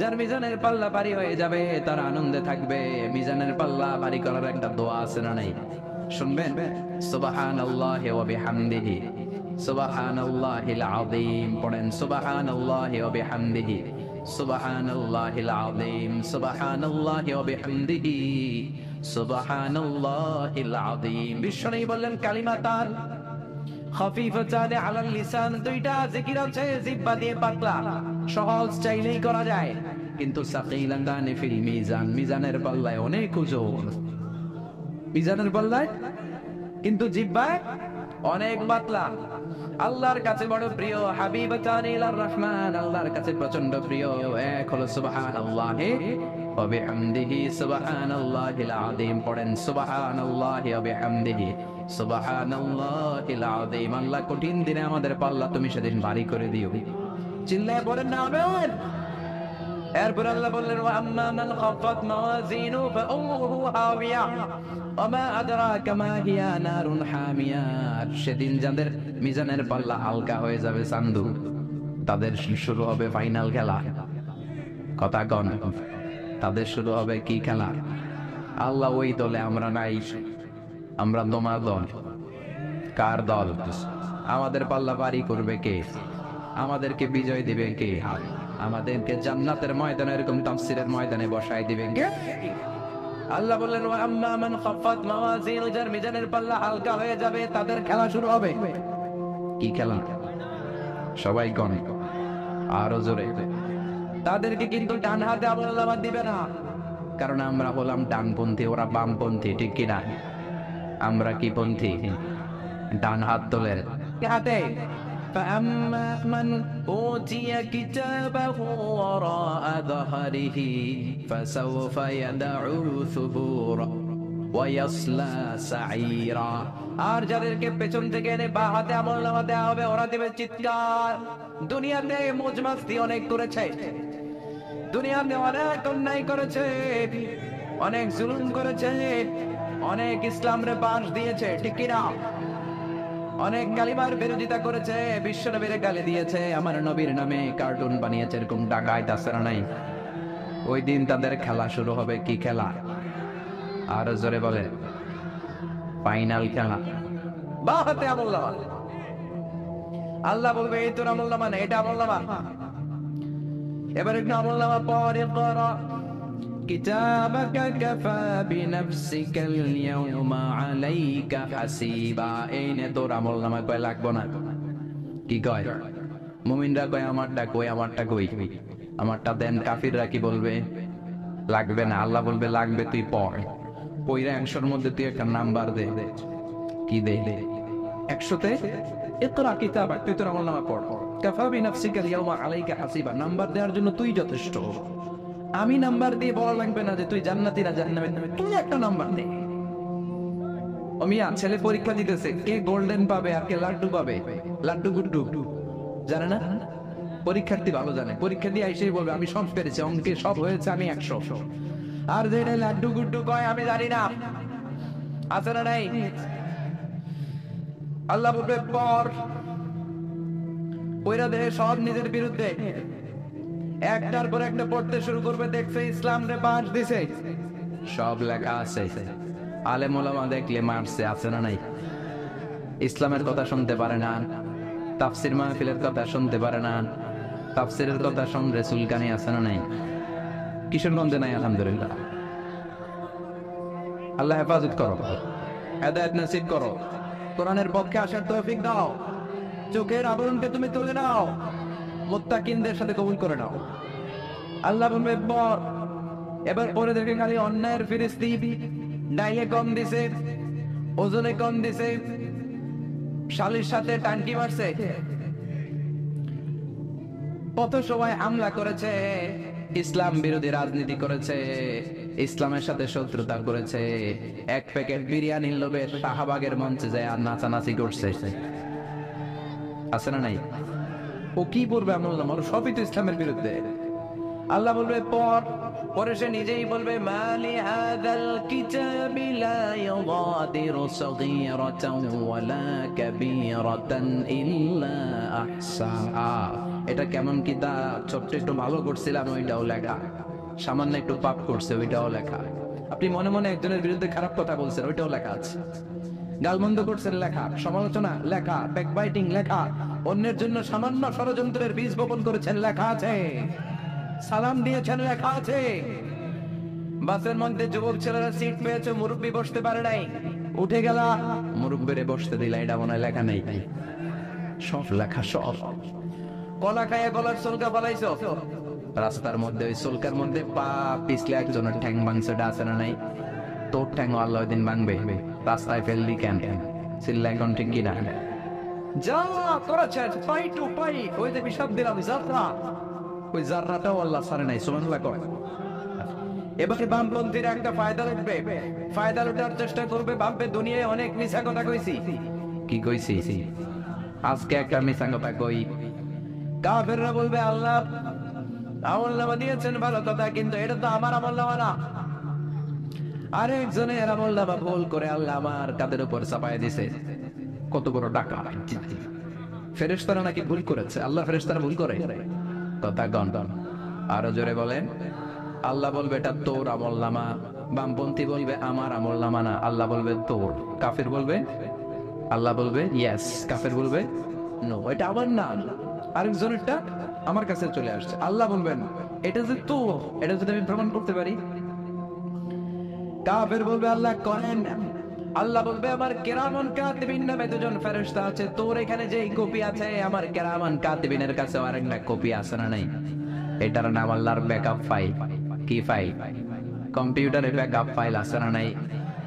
যার মিজানের পাল্লা ভারী হয়ে যাবে তার আনন্দে থাকবে। মিজানের পাল্লা ভারী করার একটা দোয়া আছে না নাই? শুনবেন, সুবহানাল্লাহি ওয়া বিহামদিহি সুবহানাল্লাহিল আযীম। পড়েন, সুবহানাল্লাহি ওয়া বিহামদিহি সুবহানাল্লাহিল আযীম সুবহানাল্লাহি ওয়া বিহামদিহি সুবহানাল্লাহিল আযীম। বিশ্বনবী বললেন, কালিমাতান খাফিফাতান আলাল লিসান, দুইটা জিকির আছে জিহ্বা দিয়ে পাতলা, সহজ চাইলেই করা যায়, কিন্তু সাকিলাতান ফিল মিজান, মিজানের পাল্লায় অনেক ওজন। মিজানের পাল্লায় কিন্তু জিহ্বায় অনেক পাতলা। আল্লাহর কাছে বড় প্রিয়, হাবিবাতান ইলার রহমান, আল্লাহর কাছে প্রচন্ড প্রিয় এক হলো সুবহানাল্লাহি ওয়া বিহামদিহি সুবহানাল্লাহিল আযীম। পড়েন, সুবহানাল্লাহি ওয়া বিহামদিহি সুবহানাল্লাহিল আযীম। আল্লাহ, কঠিন দিনে আমাদের পাল্লা তুমি সেদিন ভারী করে দিও। চিল্লায় বলেন না আমিন। এরপর আল্লাহ বললেন, ওয়া আম্মা মান খাফাত মাওয়াজিনু ফাউমুহু হাওিয়া ওয়া মা আদরাকা মা হিয়া নারুন হামিয়া। সেদিন যাদের মিজানের পাল্লা হালকা হয়ে যাবে চান্দু, তাদের শুরু হবে ফাইনাল খেলা। কথা কন, তাদের শুরু হবে কি খেলা? আল্লাহ ওই দলে আমরা নাই, আমরা তোমার দল। কার দল? আমাদের পাল্লা ভারী করবে কে? আমাদেরকে বিজয় দিবে কে? আমাদেরকে জান্নাতের ময়দানে, এরকম তাফসীরের ময়দানে বসায় দিবে কে? আল্লাহ বললেন, ওয়া আম্মা মান খাফাত মাওয়াজিনু, যার মিজানের পাল্লা হালকা হয়ে যাবে তাদের খেলা শুরু হবে। কি খেলা? সবাই কোন আরো জোরে। তাদেরকে কিন্তু ডান হাতে আমলনামা দিবে না, কারণ আমরা হলাম ডানপন্থী, ওরা বামপন্থী, ঠিক কিনা? আমরা কি পন্থী? ডান হাত তোলেন হাতে। فأما من أوتي كتابه وراء ظهره فسوف يدعو ثبورا ويصلى سعيرا। আর যাদেরকে পেছন থেকে এনে বা হাতে আমলনামা দেওয়া হবে, ওরা দিবে চিৎকার। দুনিয়াতে মौज मस्ती অনেক করেছে, দুনিয়াতে অনেক অন্যায় করেছে, অনেক জুলুম করেছে, অনেক ইসলামরে বাঁশ দিয়েছে, ঠিক কিনা? অনেক কালিমার বিরোধিতা করেছে, বিশ্ব নবীর গালি দিয়েছে, আমার নবীর নামে কার্টুন বানিয়েছে, এরকম ডাকাইত আছে না নাই? ওই দিন তাদের খেলা শুরু হবে। কি খেলা? আর জোরে বলে, ফাইনাল খেলা। বাহাতে আমলনামা। আল্লাহ বলবে, এই তোর আমলনামা না, এটা আমলনামা। এবার একটু আমলনামা পরে করা কিতাবাকা কাফা বিনাফসিকাল ইয়াউমা আলাইকা হাসিবা। এই নে তোর আমলনামা। কয় লাগবো না। কি কয়? মুমিনরা কয় আমারটা কই, আমারটা কই, আমারটা দেন। কাফিররা কি বলবে? লাগবে না। আল্লাহ বলবে লাগবে, তুই পড়। পয়রা 100-র মধ্যে তুই একটা নাম্বার দে। কি দে? 100-তে ইকরা কিতাবাক, তুই তোর আমলনামা পড়। কাফা বিনাফসিকাল ইয়াউমা আলাইকা হাসিবা। নাম্বার দেওয়ার জন্য তুই যথেষ্ট। আমি নাম্বার দিয়ে বলা লাগবে না যে তুই জান্নাতি না জাহান্নামী। তুই একটা নাম্বার দে। ও মিয়া, ছেলে পরীক্ষা দিতেছে, কে গোল্ডেন পাবে আর কে লাড্ডু পাবে? লাড্ডু গুড্ডু জানে না? পরীক্ষার্থী ভালো জানে। পরীক্ষা দিয়ে এসেই বলবে আমি সব পেরেছি, অঙ্কে সব হয়েছে, আমি 100। আর যেটা লাড্ডু গুড্ডু কয় আমি জানি না। আছে না নাই? আল্লাহ বলবে পর। পয়রা দেহে সব নিজের বিরুদ্ধে একটার পর একটা পড়তে শুরু করবে। দেখছে ইসলাম রে বাঁশ দিছে, সব লেখা আছে। আলেম ওলামা দেখলে মারছে। আছে না নাই? ইসলামের কথা শুনতে পারে না, তাফসির মাহফিলের কথা শুনতে পারে না, তাফসিরের কথা শুনলে চুলকানি। আছে না নাই? কিশোরগঞ্জে নাই আলহামদুলিল্লাহ। আল্লাহ হেফাজত করো, হেদায়েত নসিব করো, কোরআনের পক্ষে আসার তৌফিক দাও। চোখের আবরণকে তুমি তুলে নাও, মুত্তাকিনদের সাথে কবুল করে নাও। আল্লাহ বলবে পর। এবার পরে দেখে খালি অন্যায়ের ফিরিস্তি। ডাইলে কম দিছে, ওজনে কম দিছে, শালির সাথে টানকি মারছে, কত সময় হামলা করেছে, ইসলাম বিরোধী রাজনীতি করেছে, ইসলামের সাথে শত্রুতা করেছে, এক প্যাকেট বিরিয়ানির লোভে শাহবাগের মঞ্চে যায় আর নাচানাচি করছে। আছে না নাই? ও কি পড়বে আমল? সবই তো ইসলামের বিরুদ্ধে। আল্লাহ বলবে পর। পরে সে নিজেই বলবে মালি হাদাল কিতাবি লা ইউগাদিরু সগীরাতান ওয়ালা কাবীরাতান ইল্লা আহসাহা। এটা কেমন কিতাব? ছোট্ট একটু ভালো করছিলাম, ওইটাও লেখা। সামান্য একটু পাপ করছে, ওইটাও লেখা। আপনি মনে মনে একজনের বিরুদ্ধে খারাপ কথা বলছেন, ওইটাও লেখা আছে। গালমন্দ করছেন, লেখা। সমালোচনা, লেখা। ব্যাকবাইটিং, লেখা। অন্যের জন্য সামান্য ষড়যন্ত্রের বীজ বপন করেছেন, লেখা আছে। সালাম দিয়েছেন, লেখা আছে। বাসের মধ্যে যুবক ছেলেরা সিট পেয়েছে, মুরব্বী বসতে পারে নাই, উঠে গেল, মুরব্বীরে বসতে দিলা, এটা মনে হয় লেখা নেই। সব লেখা, সব। কলা খাইয়া গলার চুলকা ফলাইছো, রাস্তার মধ্যে ওই চুলকার মধ্যে পা পিছলে একজনের ঠ্যাং ভাঙছে, আছে না নাই? তোর ঠ্যাং আল্লাহ দিন ভাঙবে। রাস্তায় ফেললি কেন? চিল্লা এখন ঠিক কিনা? যা করেছেন পাই টু পাই, ওই যে হিসাব দিলাম যাত্রা, ওই জাররাটাও আল্লাহ ছাড়ে নাই। সুবহানাল্লাহ কয়। এবারে বামপন্থীরা একটা ফায়দা লুটবে, ফায়দা লুটার চেষ্টা করবে। ভাববে দুনিয়ায় অনেক মিছা কথা কইছি। কি কইছি? আজকে একটা মিছা কথা কই। কাফেররা বলবে আল্লাহ আমলনামা দিয়েছেন ভালো কথা, কিন্তু এটা তো আমার আমলনামা না। আরেকজনের আমলনামা ভুল করে আল্লাহ আমার কাদের উপর চাপায় দিছে। কত বড় টাকা! ফেরেশতারা নাকি ভুল করেছে। আল্লাহ ফেরেশতারা ভুল করে? কথা গণ। আরো জোরে বলেন। আল্লাহ বলবে এটা তোর আমলনামা। বামপন্থী বলবে আমার আমলনামা না। আল্লাহ বলবে তোর। কাফের বলবে, আল্লাহ বলবে ইয়েস। কাফের বলবে নো, এটা আমার না, আরেকজনেরটা আমার কাছে চলে আসছে। আল্লাহ বলবেন এটা যে তোর, এটা যদি আমি প্রমাণ করতে পারি। কাফের বলবে আল্লাহ করেন। আল্লাহ বলবে আমার কেরামান কাতিবিন নামে দুজন ফেরেশতা আছে, তোর এখানে যে কপি আছে আমার কেরামান কাতিবিনের কাছে আরেকটা কপি আছে না নাই? এটার নাম আল্লাহর ব্যাকআপ ফাইল। কি ফাইল? কম্পিউটারে ব্যাকআপ ফাইল আছে না নাই?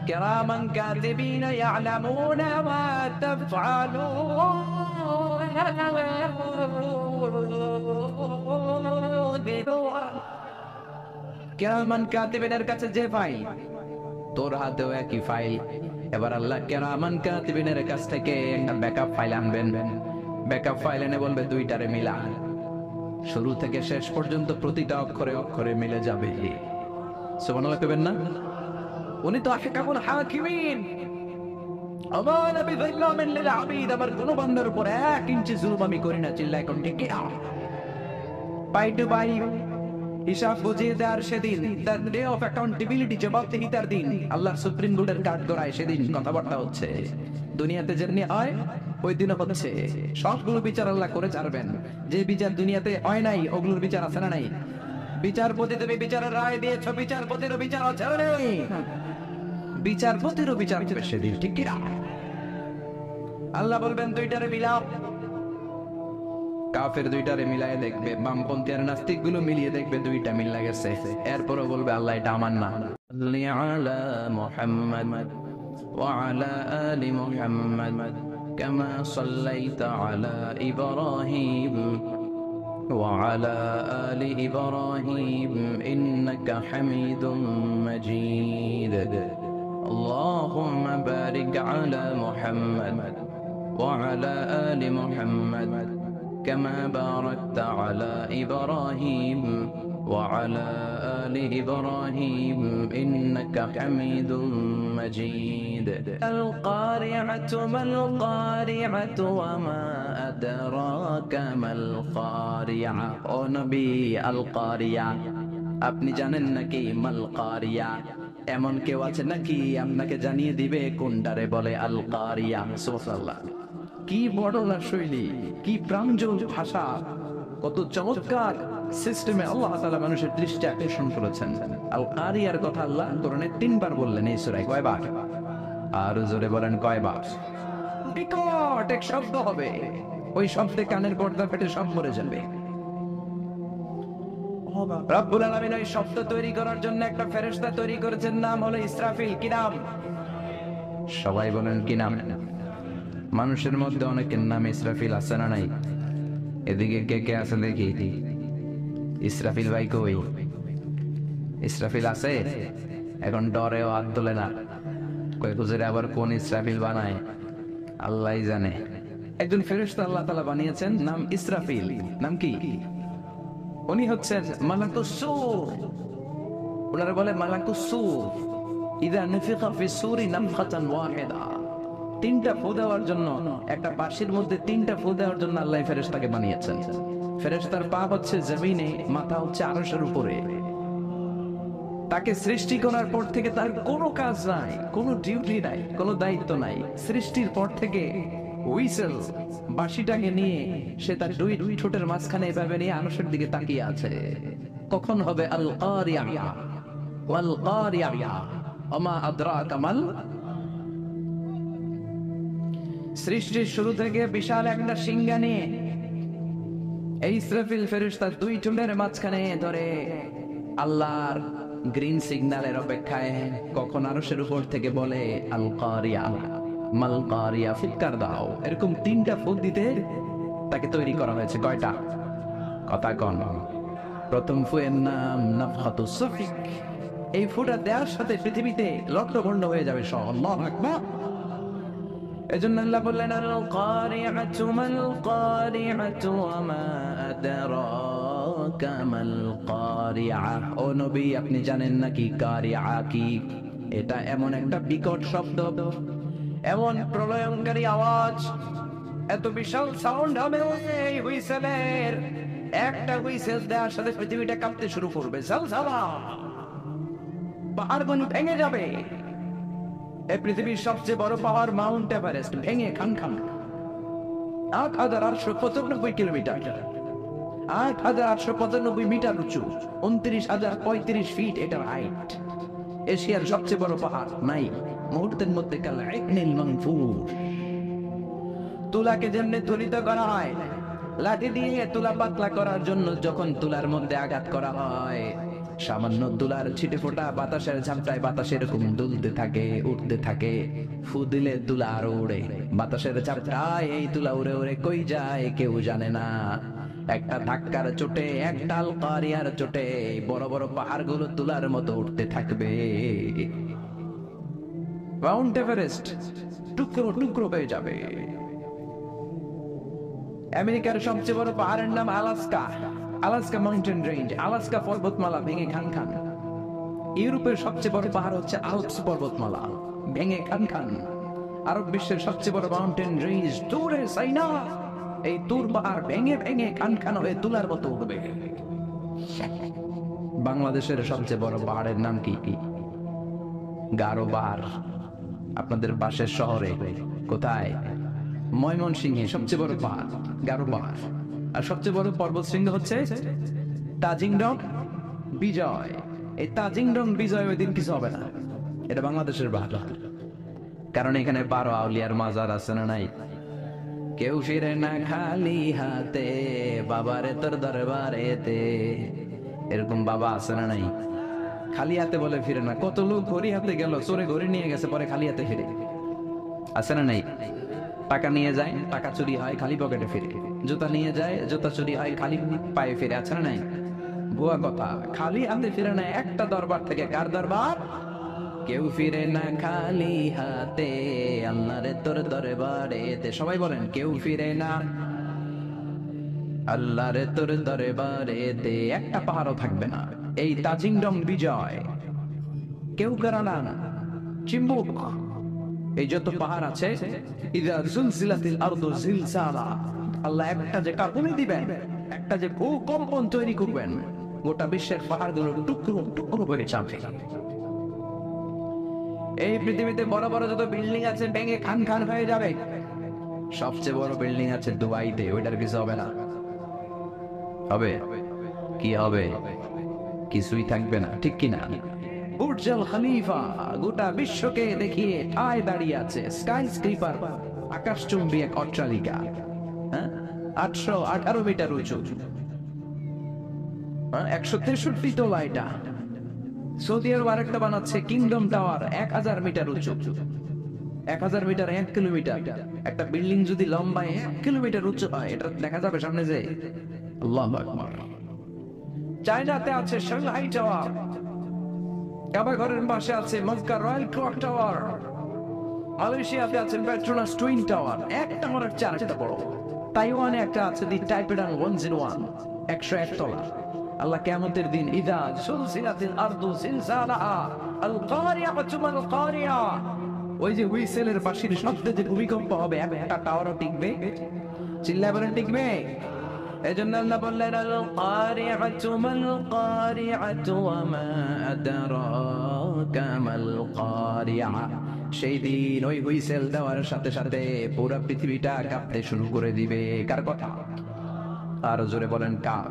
কেরামান কাতিবিন ইয়ালামুনা মা তাফআলুন। কেরামান কাতিবিনের কাছে যে ফাইল, তোর হাতেও একই ফাইল। এবার আল্লাহ কেরামান কাতিবিনের কাছ থেকে একটা ব্যাকআপ ফাইল আনবেন। ব্যাকআপ ফাইল এনে বলবে দুইটারে মিলা। শুরু থেকে শেষ পর্যন্ত প্রতিটা অক্ষরে অক্ষরে মিলে যাবে। সুবহানাল্লাহ কইবেন না? উনি তো আহকামুল হাকিমিন। আমানা বিযাল্লামিন লিল আবিদ। আমার কোন বান্দার উপর 1 ইঞ্চি জুলুম আমি করি না। চিল্লায় কোন ঠিক কি? পাই টু পাই হিসাব বুঝিয়ে দেওয়ার সেদিন, দ্য ডে অফ অ্যাকাউন্টেবিলিটি, জবাবদিহিতার দিন। আল্লাহ সুপ্রিম কোর্টের কাঠ গড়ায়, সেদিন কথাবার্তা হচ্ছে। দুনিয়াতে যেমনি হয় ওই দিনও হচ্ছে। সবগুলো বিচার আল্লাহ করে ছাড়বেন। যে বিচার দুনিয়াতে হয় নাই ওগুলোর বিচার আছে না নাই? বিচারপতি তুমি বিচারের রায় দিয়েছো, বিচারপতিরও বিচার আছে নেই, বিচারপতিরও বিচার হবে সেদিন, ঠিক কি না? আল্লাহ বলবেন দুইটারে মিলাও। কাফের দুইটারে মিলায় দেখবে, বামপন্থী আর নাস্তিক গুলো মিলিয়ে দেখবে দুইটা মিল গেছে, এরপরও বলবে আল্লাহ এটা আমার না। আলা মুহাম্মাদ ওয়া আলা আলি মুহাম্মাদ কামা সাল্লাইতা আলা ইব্রাহিম ওয়া আলা আলি ইব্রাহিম ইন্নাকা হামিদুম মাজিদ। আল্লাহুম্মা বারিক আলা মুহাম্মাদ ওয়া আলা আলি মুহাম্মাদ كما باركت على إبراهيم وعلى آل إبراهيم إنك حميد مجيد القارعة ما القارعة وما أدراك ما القارعة أو نبي القارعة আপনি জানেন নাকি মাল কারিয়া? এমন কেউ আছে নাকি আপনাকে জানিয়ে দিবে কোনটারে বলে আল কারিয়া? সুবহানাল্লাহ, কি বর্ণনা শৈলী, কি প্রাঞ্জল ভাষা, কত চমৎকার সিস্টেমে আল্লাহ তাআলা মানুষের দৃষ্টি আকর্ষণ করেছেন। আল কারিয়ার কথা আল্লাহ কোরআনে 3 বার বললেন এই সূরায়। কয়বার? আর জোরে বলেন কয়বার? বিকট এক শব্দ হবে, ওই শব্দে কানের পর্দা ফেটে সব মরে যাবে। রব্বুল আলামিন ওই শব্দ তৈরি করার জন্য একটা ফেরেশতা তৈরি করেছেন, নাম হলো ইসরাফিল। কি নাম? সবাই বলেন কি নাম? মানুষের মধ্যে অনেকের নাম ইসরাফিল আছে না নাই? এদিকে কে কে আছে দেখি। ইসরাফিল ভাই কই? ইসরাফিল আছে? এখন ডরেও হাত তোলে না। কই হুজুরে আবার কোন ইসরাফিল বানায় আল্লাহই জানে। একজন ফেরেশতা আল্লাহ তাআলা বানিয়েছেন, নাম ইসরাফিল। নাম কি? উনি হচ্ছেন মালাকুস সূর। ওনারা বলে মালাকুস সূর। ইযা নুফিখা ফিস সূরি নাফখাতান ওয়াহিদা। 3টা ফু দেওয়ার জন্য, একটা বাঁশির মধ্যে 3টা ফু দেওয়ার জন্য আল্লাহ ফেরেশতাকে বানিয়েছেন। ফেরেশতার পা হচ্ছে জমিনে, মাথা হচ্ছে আরশের উপরে। তাকে সৃষ্টি করার পর থেকে তার কোনো কাজ নাই, কোনো ডিউটি নাই, কোনো দায়িত্ব নাই। সৃষ্টির পর থেকে হুইসেল, বাঁশিটাকে নিয়ে সে তার দুই ঠোঁটের মাঝখানে এভাবে নিয়ে আরশের দিকে তাকিয়ে আছে। কখন হবে আল কারিয়া? ওয়াল কারিয়া ওমা আদরাকা মাল। সৃষ্টির শুরু থেকে বিশাল একটা সিংহা নিয়ে এই ইসরাফিল ফেরেশতা 2 ঠোঁটের মাঝখানে ধরে আল্লাহর গ্রিন সিগন্যালের অপেক্ষায় কখন আরশের উপর থেকে বলে আল কারিয়া মাল কারিয়া, ফিৎকার দাও। এরকম 3টা ফুঁক দিতে তাকে তৈরি করা হয়েছে। কয়টা? কথা কন। প্রথম ফুয়ের নাম নাফখাতুস সফিক। এই ফুটা দেওয়ার সাথে পৃথিবীতে লট্টভণ্ড হয়ে যাবে সব। আল্লাহু আকবার। এজন্য আল্লাহ বললেন আল কারিআতু মাল কারিআতু ওয়া মা আদরাকা মাল কারিআ। ও নবী, আপনি জানেন নাকি কারিআ কি? এটা এমন একটা বিকট শব্দ, এমন প্রলয়ঙ্কারী আওয়াজ, এত বিশাল সাউন্ড হবে এই হুইসেলের। একটা হুইসেল দেওয়ার সাথে পৃথিবীটা কাঁপতে শুরু করবে। ঝলঝলা, পাহাড়গুলো ভেঙে যাবে। এই পৃথিবীর সবচেয়ে বড় পাহাড় মাউন্ট এভারেস্ট ভেঙে খান খান। ৮,৮৯৫ কিলোমিটার, ৮,৮৯৫ মিটার উঁচু, ২৯,০৩৫ ফিট এটার হাইট। এশিয়ার সবচেয়ে বড় পাহাড় নাই মুহূর্তের মধ্যে কাল ইবনুল মানফুর। তুলাকে যেমনি তুলিত করা হয় লাঠি দিয়ে তুলা পাতলা করার জন্য, যখন তুলার মধ্যে আঘাত করা হয় সামান্য তুলার ছিটে ফোটা বাতাসের ঝাপটায় বাতাস এরকম দুলতে থাকে, উঠতে থাকে। ফু দিলে তুলা আরো উড়ে, বাতাসের ঝাপটায় এই তুলা উড়ে উড়ে কই যায় কেউ জানে না। একটা ধাক্কার চোটে, একটা আল কারিয়ার চোটে বড় বড় পাহাড়গুলো তুলার মতো উঠতে থাকবে। মাউন্ট এভারেস্ট টুকরো টুকরো হয়ে যাবে। আমেরিকার সবচেয়ে বড় পাহাড়ের নাম Alaska, Alaska mountain range, Alaska পর্বতমালা ভেঙে খান খান। ইউরোপের সবচেয়ে বড় পাহাড় হচ্ছে আল্পস পর্বতমালা, ভেঙে খান খান। আরব বিশ্বের সবচেয়ে বড় মাউন্টেন রেঞ্জ তুরে সাইনা, এই তুর পাহাড় ভেঙে ভেঙে খান খান হয়ে তুলার মতো উঠবে। বাংলাদেশের সবচেয়ে বড় পাহাড়ের নাম কি? গারো পাহাড়। আপনাদের পাশের শহরে কোথায়? ময়মনসিংহে সবচেয়ে বড় পাহাড় গারো পাহাড়। আর সবচেয়ে বড় পর্বত শৃঙ্গ হচ্ছে তাজিং রক বিজয়, এই তাজিংডং বিজয় ওই দিন কিছু হবে না। এটা বাংলাদেশের ভাষা, কারণ এখানে 12 আউলিয়ার মাজার আছে না নাই? কেউ ফিরে না খালি হাতে, বাবারে তোর দরবারেতে, এরকম বাবা আছে না নাই? খালি হাতে বলে ফিরে না। কত লোক ঘড়ি হাতে গেল, চোরে ঘড়ি নিয়ে গেছে, পরে খালি হাতে ফিরে, আছে না নাই? টাকা নিয়ে যায়, টাকা চুরি হয়, খালি পকেটে ফিরে। জুতা নিয়ে যায়, জুতা চুরি হয়, খালি পায়ে ফিরে, আছে না নাই? ভুয়া কথা, খালি হাতে ফিরে না একটা দরবার থেকে। কার দরবার? কেউ ফিরে না খালি হাতে, আল্লাহরে তোর দরবারেতে। সবাই বলেন, কেউ ফিরে না আল্লাহরে তোর দরবারেতে। একটা পাহাড়ও থাকবে না। এই তাজিংডং বিজয় কেউ কারানা চিম্বুক, এই যত পাহাড় আছে, ইদা জুলজিলাতিল আরদু জিলজালা, আল্লাহ একটা যে কাঁপুনি দিবেন, একটা যে ভূকম্পন তৈরি করবেন, গোটা বিশ্বের পাহাড়গুলো টুকরো টুকরো করে যাবে। এই পৃথিবীতে বড় বড় যত বিল্ডিং আছে ভেঙে খান খান হয়ে যাবে। সবচেয়ে বড় বিল্ডিং আছে দুবাইতে, ওইটার কিছু হবে না। হবে কি? হবে কিছুই থাকবে না, ঠিক কিনা? বুর্জ আল খলিফা গোটা বিশ্বকে দেখিয়ে ঠায় দাঁড়িয়ে আছে। স্কাই স্ক্রিপার, আকাশচুম্বী এক অট্টালিকা, 818 মিটার উঁচু, 163 তলা। এটা সৌদি আরব আরেকটা বানাচ্ছে, কিংডম টাওয়ার, 1000 মিটার উঁচু। 1000 মিটার 1 কিলোমিটার। একটা বিল্ডিং যদি লম্বায় 1 কিলোমিটার উঁচু হয়, এটা দেখা যাবে সামনে যে। আল্লাহু আকবার। চায়নাতে আছে সাংহাই টাওয়ার, কাবা ঘরের পাশে আছে মক্কা রয়্যাল ক্লক টাওয়ার, মালয়েশিয়াতে আছে পেট্রোনাস টুইন টাওয়ার, এক টাওয়ারের 4টা বড়। তাইওয়ানে একটা আছে দি টাইপেডাং 101, 101 তলা। আল্লাহ কিয়ামতের দিন, ইদা সুলসিলাতিল আরদু জিলজালাহা আল কারিয়াতুল মাল কারিয়া, ওই যে হুইসেলের বাঁশির শব্দে যে ভূমিকম্প হবে, একটা টাওয়ারও টিকবে? চিল্লায় বলেন, টিকবে? এজন্য আল্লাহ বললেন, আল কারিয়াতু মাল কারিয়াতু ওয়া মা আদরাকা মাল কারিয়া। সেই দিন ওই হুইসেল দেওয়ার সাথে সাথে পুরো পৃথিবীটা কাঁপতে শুরু করে দিবে। কার কথা? আর জোরে বলেন, কার?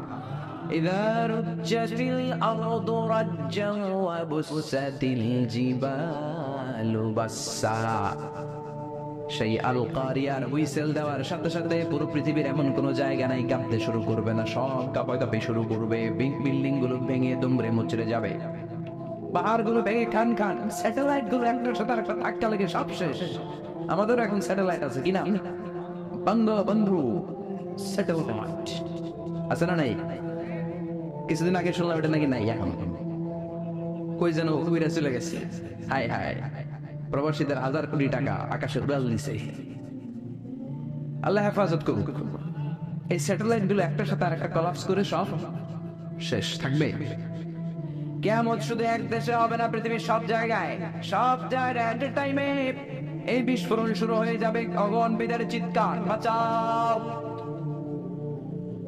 ইযা রুজ্জাতিল আরদু রাজ্জান ওয়া বুসাতিল জিবালু বাসসা। সেই আল কারিয়ার হুইসেল দেওয়ার সাথে সাথে পুরো পৃথিবীর এমন কোন জায়গা নাই কাঁপতে শুরু করবে না, সব কাঁপাকাঁপি শুরু করবে। বিল্ডিং গুলো ভেঙে দুমড়ে মুচড়ে যাবে, পাহাড় গুলো ভেঙে খান খান, স্যাটেলাইট গুলো একটার সাথে একটা ধাক্কা লেগে সব শেষ। আমাদের এখন স্যাটেলাইট আছে কিনা? বন্ধু স্যাটেলাইট আছে না নাই? কিছুদিন আগে শুনলাম এটা নাকি নাই এখন। কই যেন উইরা চলে গেছে। হায় হায়, প্রবাসীদের 1000 কোটি টাকা আকাশে উড়াল দিছে। আল্লাহ হেফাজত করুক। এই স্যাটেলাইট গুলো একটার সাথে আরেকটা কলাপস করে সব শেষ থাকবে। কিয়ামত শুধু এক দেশে হবে না, পৃথিবীর সব জায়গায়, সব জায়গায় এট এ টাইমে এই বিস্ফোরণ শুরু হয়ে যাবে। অগণবিদের চিৎকার, বাঁচাও!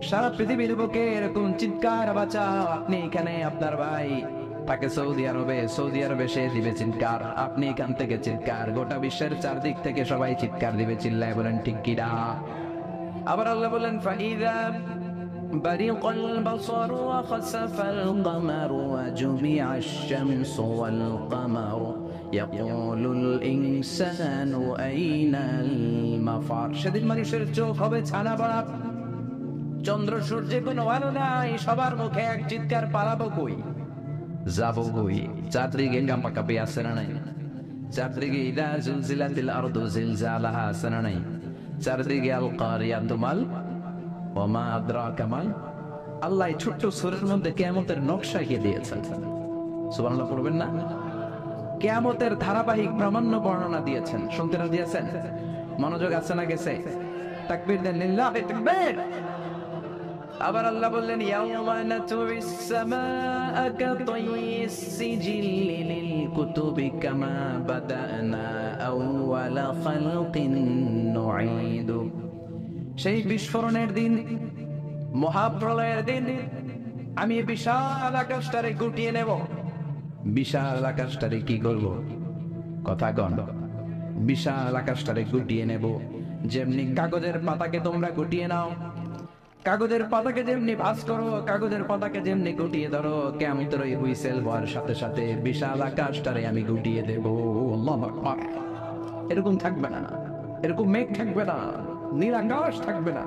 সারা পৃথিবীর বুকে এরকম চিৎকার, বাঁচাও! আপনি এখানে, আপনার ভাই তাকে সৌদি আরবে সে দিবে চিৎকার, আপনি এখান থেকে চিৎকার, গোটা বিশ্বের চারদিক থেকে সবাই চিৎকার দিবে। চিল্লায় বলেন, ঠিক কিনা? আবার আল্লাহ বলেন, ফাইদা বারিকাল বাসারু ওয়া খাসাফাল কামারু ওয়া জুমিআশ শামসু ওয়াল কামারু ইয়াকুলুল ইনসানু আইনাল মাফার। সেদিন মানুষের চোখ হবে ছানা বড়া, চন্দ্র সূর্যে কোনো আলো নাই, সবার মুখে এক চিৎকার, পালাবো কই, যাবো কই? চারদিকে কাঁপাকাঁপি আছে না নাই? চারদিকে ইদা জুলজিলাতিল আরদু জিলজালাহা আছে না নাই? চারদিকে আল কারিয়াতু মাল ওয়া মা আদরাকা মাল। আল্লাহ ছোট্ট সূরার মধ্যে কিয়ামতের নকশা এঁকে দিয়েছেন। সুবহানাল্লাহ পড়বেন না? কিয়ামতের ধারাবাহিক প্রামাণ্য বর্ণনা দিয়েছেন। শুনতে না দিয়েছেন? মনোযোগ আছে না গেছে? তাকবীর দেন, লিল্লাহি তাকবীর। আবার আল্লাহ বললেন, ইয়াউমা নাতুইস সামাআ কাতাইস সিজিল্লি লিল কুতুবি কামা বাদানা আউওয়ালা খালকিন নুঈদু। সেই বিস্ফোরণের দিন, মহাপ্রলয়ের দিন, আমি বিশাল আকাশটারে গুটিয়ে নেব। বিশাল আকাশটারে কি করব? কথা কন। বিশাল আকাশটারে গুটিয়ে নেব। যেমনি কাগজের পাতাকে তোমরা গুটিয়ে নাও, কাগজের পাতাকে যেমনি ভাঁজ করো, কাগজের পাতাকে যেমনি গুটিয়ে ধরো, কিয়ামতের ওই হুইসেল বয়ার সাথে সাথে বিশাল আকাশটারে আমি গুটিয়ে দেব। আল্লাহু আকবার। এরকম থাকবে না, এরকম মেঘ থাকবে না, নীল আকাশ থাকবে না।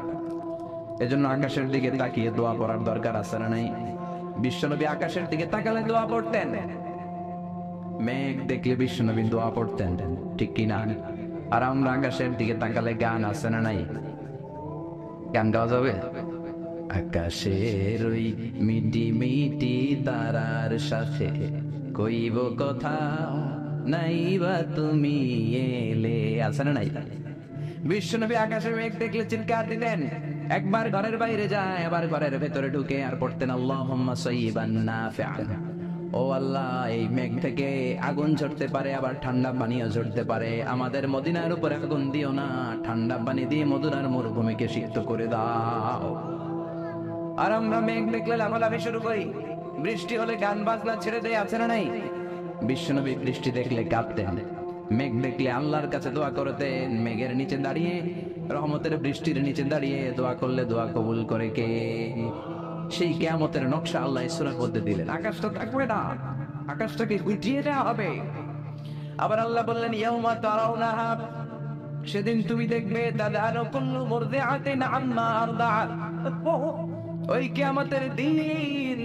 এজন্য আকাশের দিকে তাকিয়ে দোয়া পড়ার দরকার আছে না নাই? বিশ্বনবী আকাশের দিকে তাকালে দোয়া পড়তেন, মেঘ দেখলে বিশ্বনবী দোয়া পড়তেন, ঠিক কিনা? আর আমরা আকাশের দিকে তাকালে গান আছে না নাই? গান গাওয়া যাবে? আকাশের ওই মিটি মিটি তারার সাথে কইব কথা, নাইবা তুমি এলে, আছে না নাই? বিশ্বনবী আকাশের মেঘ দেখলে চিৎকার দিতেন, একবার ঘরের বাইরে যায়, আবার ঘরের ভেতরে ঢুকে আর পড়তেন আল্লাহুম্মা সাইয়্যিবান নাফিআন। ও আল্লাহ, এই মেঘ থেকে আগুন ঝরতে পারে, আবার ঠান্ডা পানিও ঝরতে পারে, আমাদের মদিনার উপরে আগুন দিও না, ঠান্ডা পানি দিয়ে মদিনার মরুভূমিকে সিক্ত করে দাও। আর আমরা মেঘ দেখলে লাফালাফি শুরু করি, বৃষ্টি হলে গান বাজনা ছেড়ে দেয়, আছে না নাই? বিশ্বনবী বৃষ্টি দেখলে কাঁপতেন, মেঘ দেখলে আল্লাহর কাছে দোয়া করতেন, মেঘের নিচে দাঁড়িয়ে, রহমতের বৃষ্টির নিচে দাঁড়িয়ে দোয়া করলে দোয়া কবুল করে কে? সেই কিয়ামতের নকশা আল্লাহ সূরার মধ্যে দিলেন। আকাশটা থাকবে না, আকাশটাকে গুটিয়ে দেওয়া হবে। আবার আল্লাহ বললেন ইয়াউমা তারাউনাহা, সেদিন তুমি দেখবে তাদানু কুল্লু মুরদিআতিন আম্মা আরদাআত। ওই কিয়ামতের দিন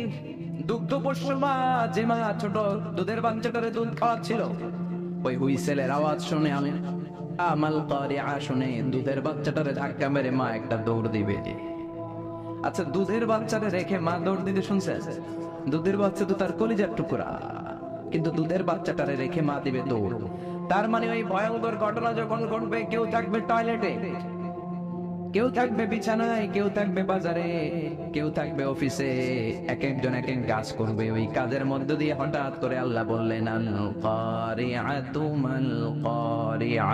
দুগ্ধপোষ্য মা, যে মা ছোট দুধের বাচ্চাটারে দুধ খাওয়াচ্ছিল, ওই হুইসেলের আওয়াজ শুনে আমি আমাল কারিআ শুনে দুধের বাচ্চাটারে ধাক্কা মেরে মা একটা দৌড় দিবে। আচ্ছা, দুধের বাচ্চাটা রেখে মা দৌড় দিতে শুনছে? দুধের বাচ্চা তো তার কলিজার টুকরা, কিন্তু দুধের বাচ্চাটারে রেখে মা দিবে দৌড়। তার মানে ওই ভয়ঙ্কর ঘটনা যখন ঘটবে, কেউ থাকবে টয়লেটে, কেউ থাকবে বিছানায়, কেউ থাকবে বাজারে, কেউ থাকবে অফিসে, এক একজন এক এক কাজ করবে। ওই কাজের মধ্য দিয়ে হঠাৎ করে আল্লাহ বললেন আল কারিআতু মাল কারিআ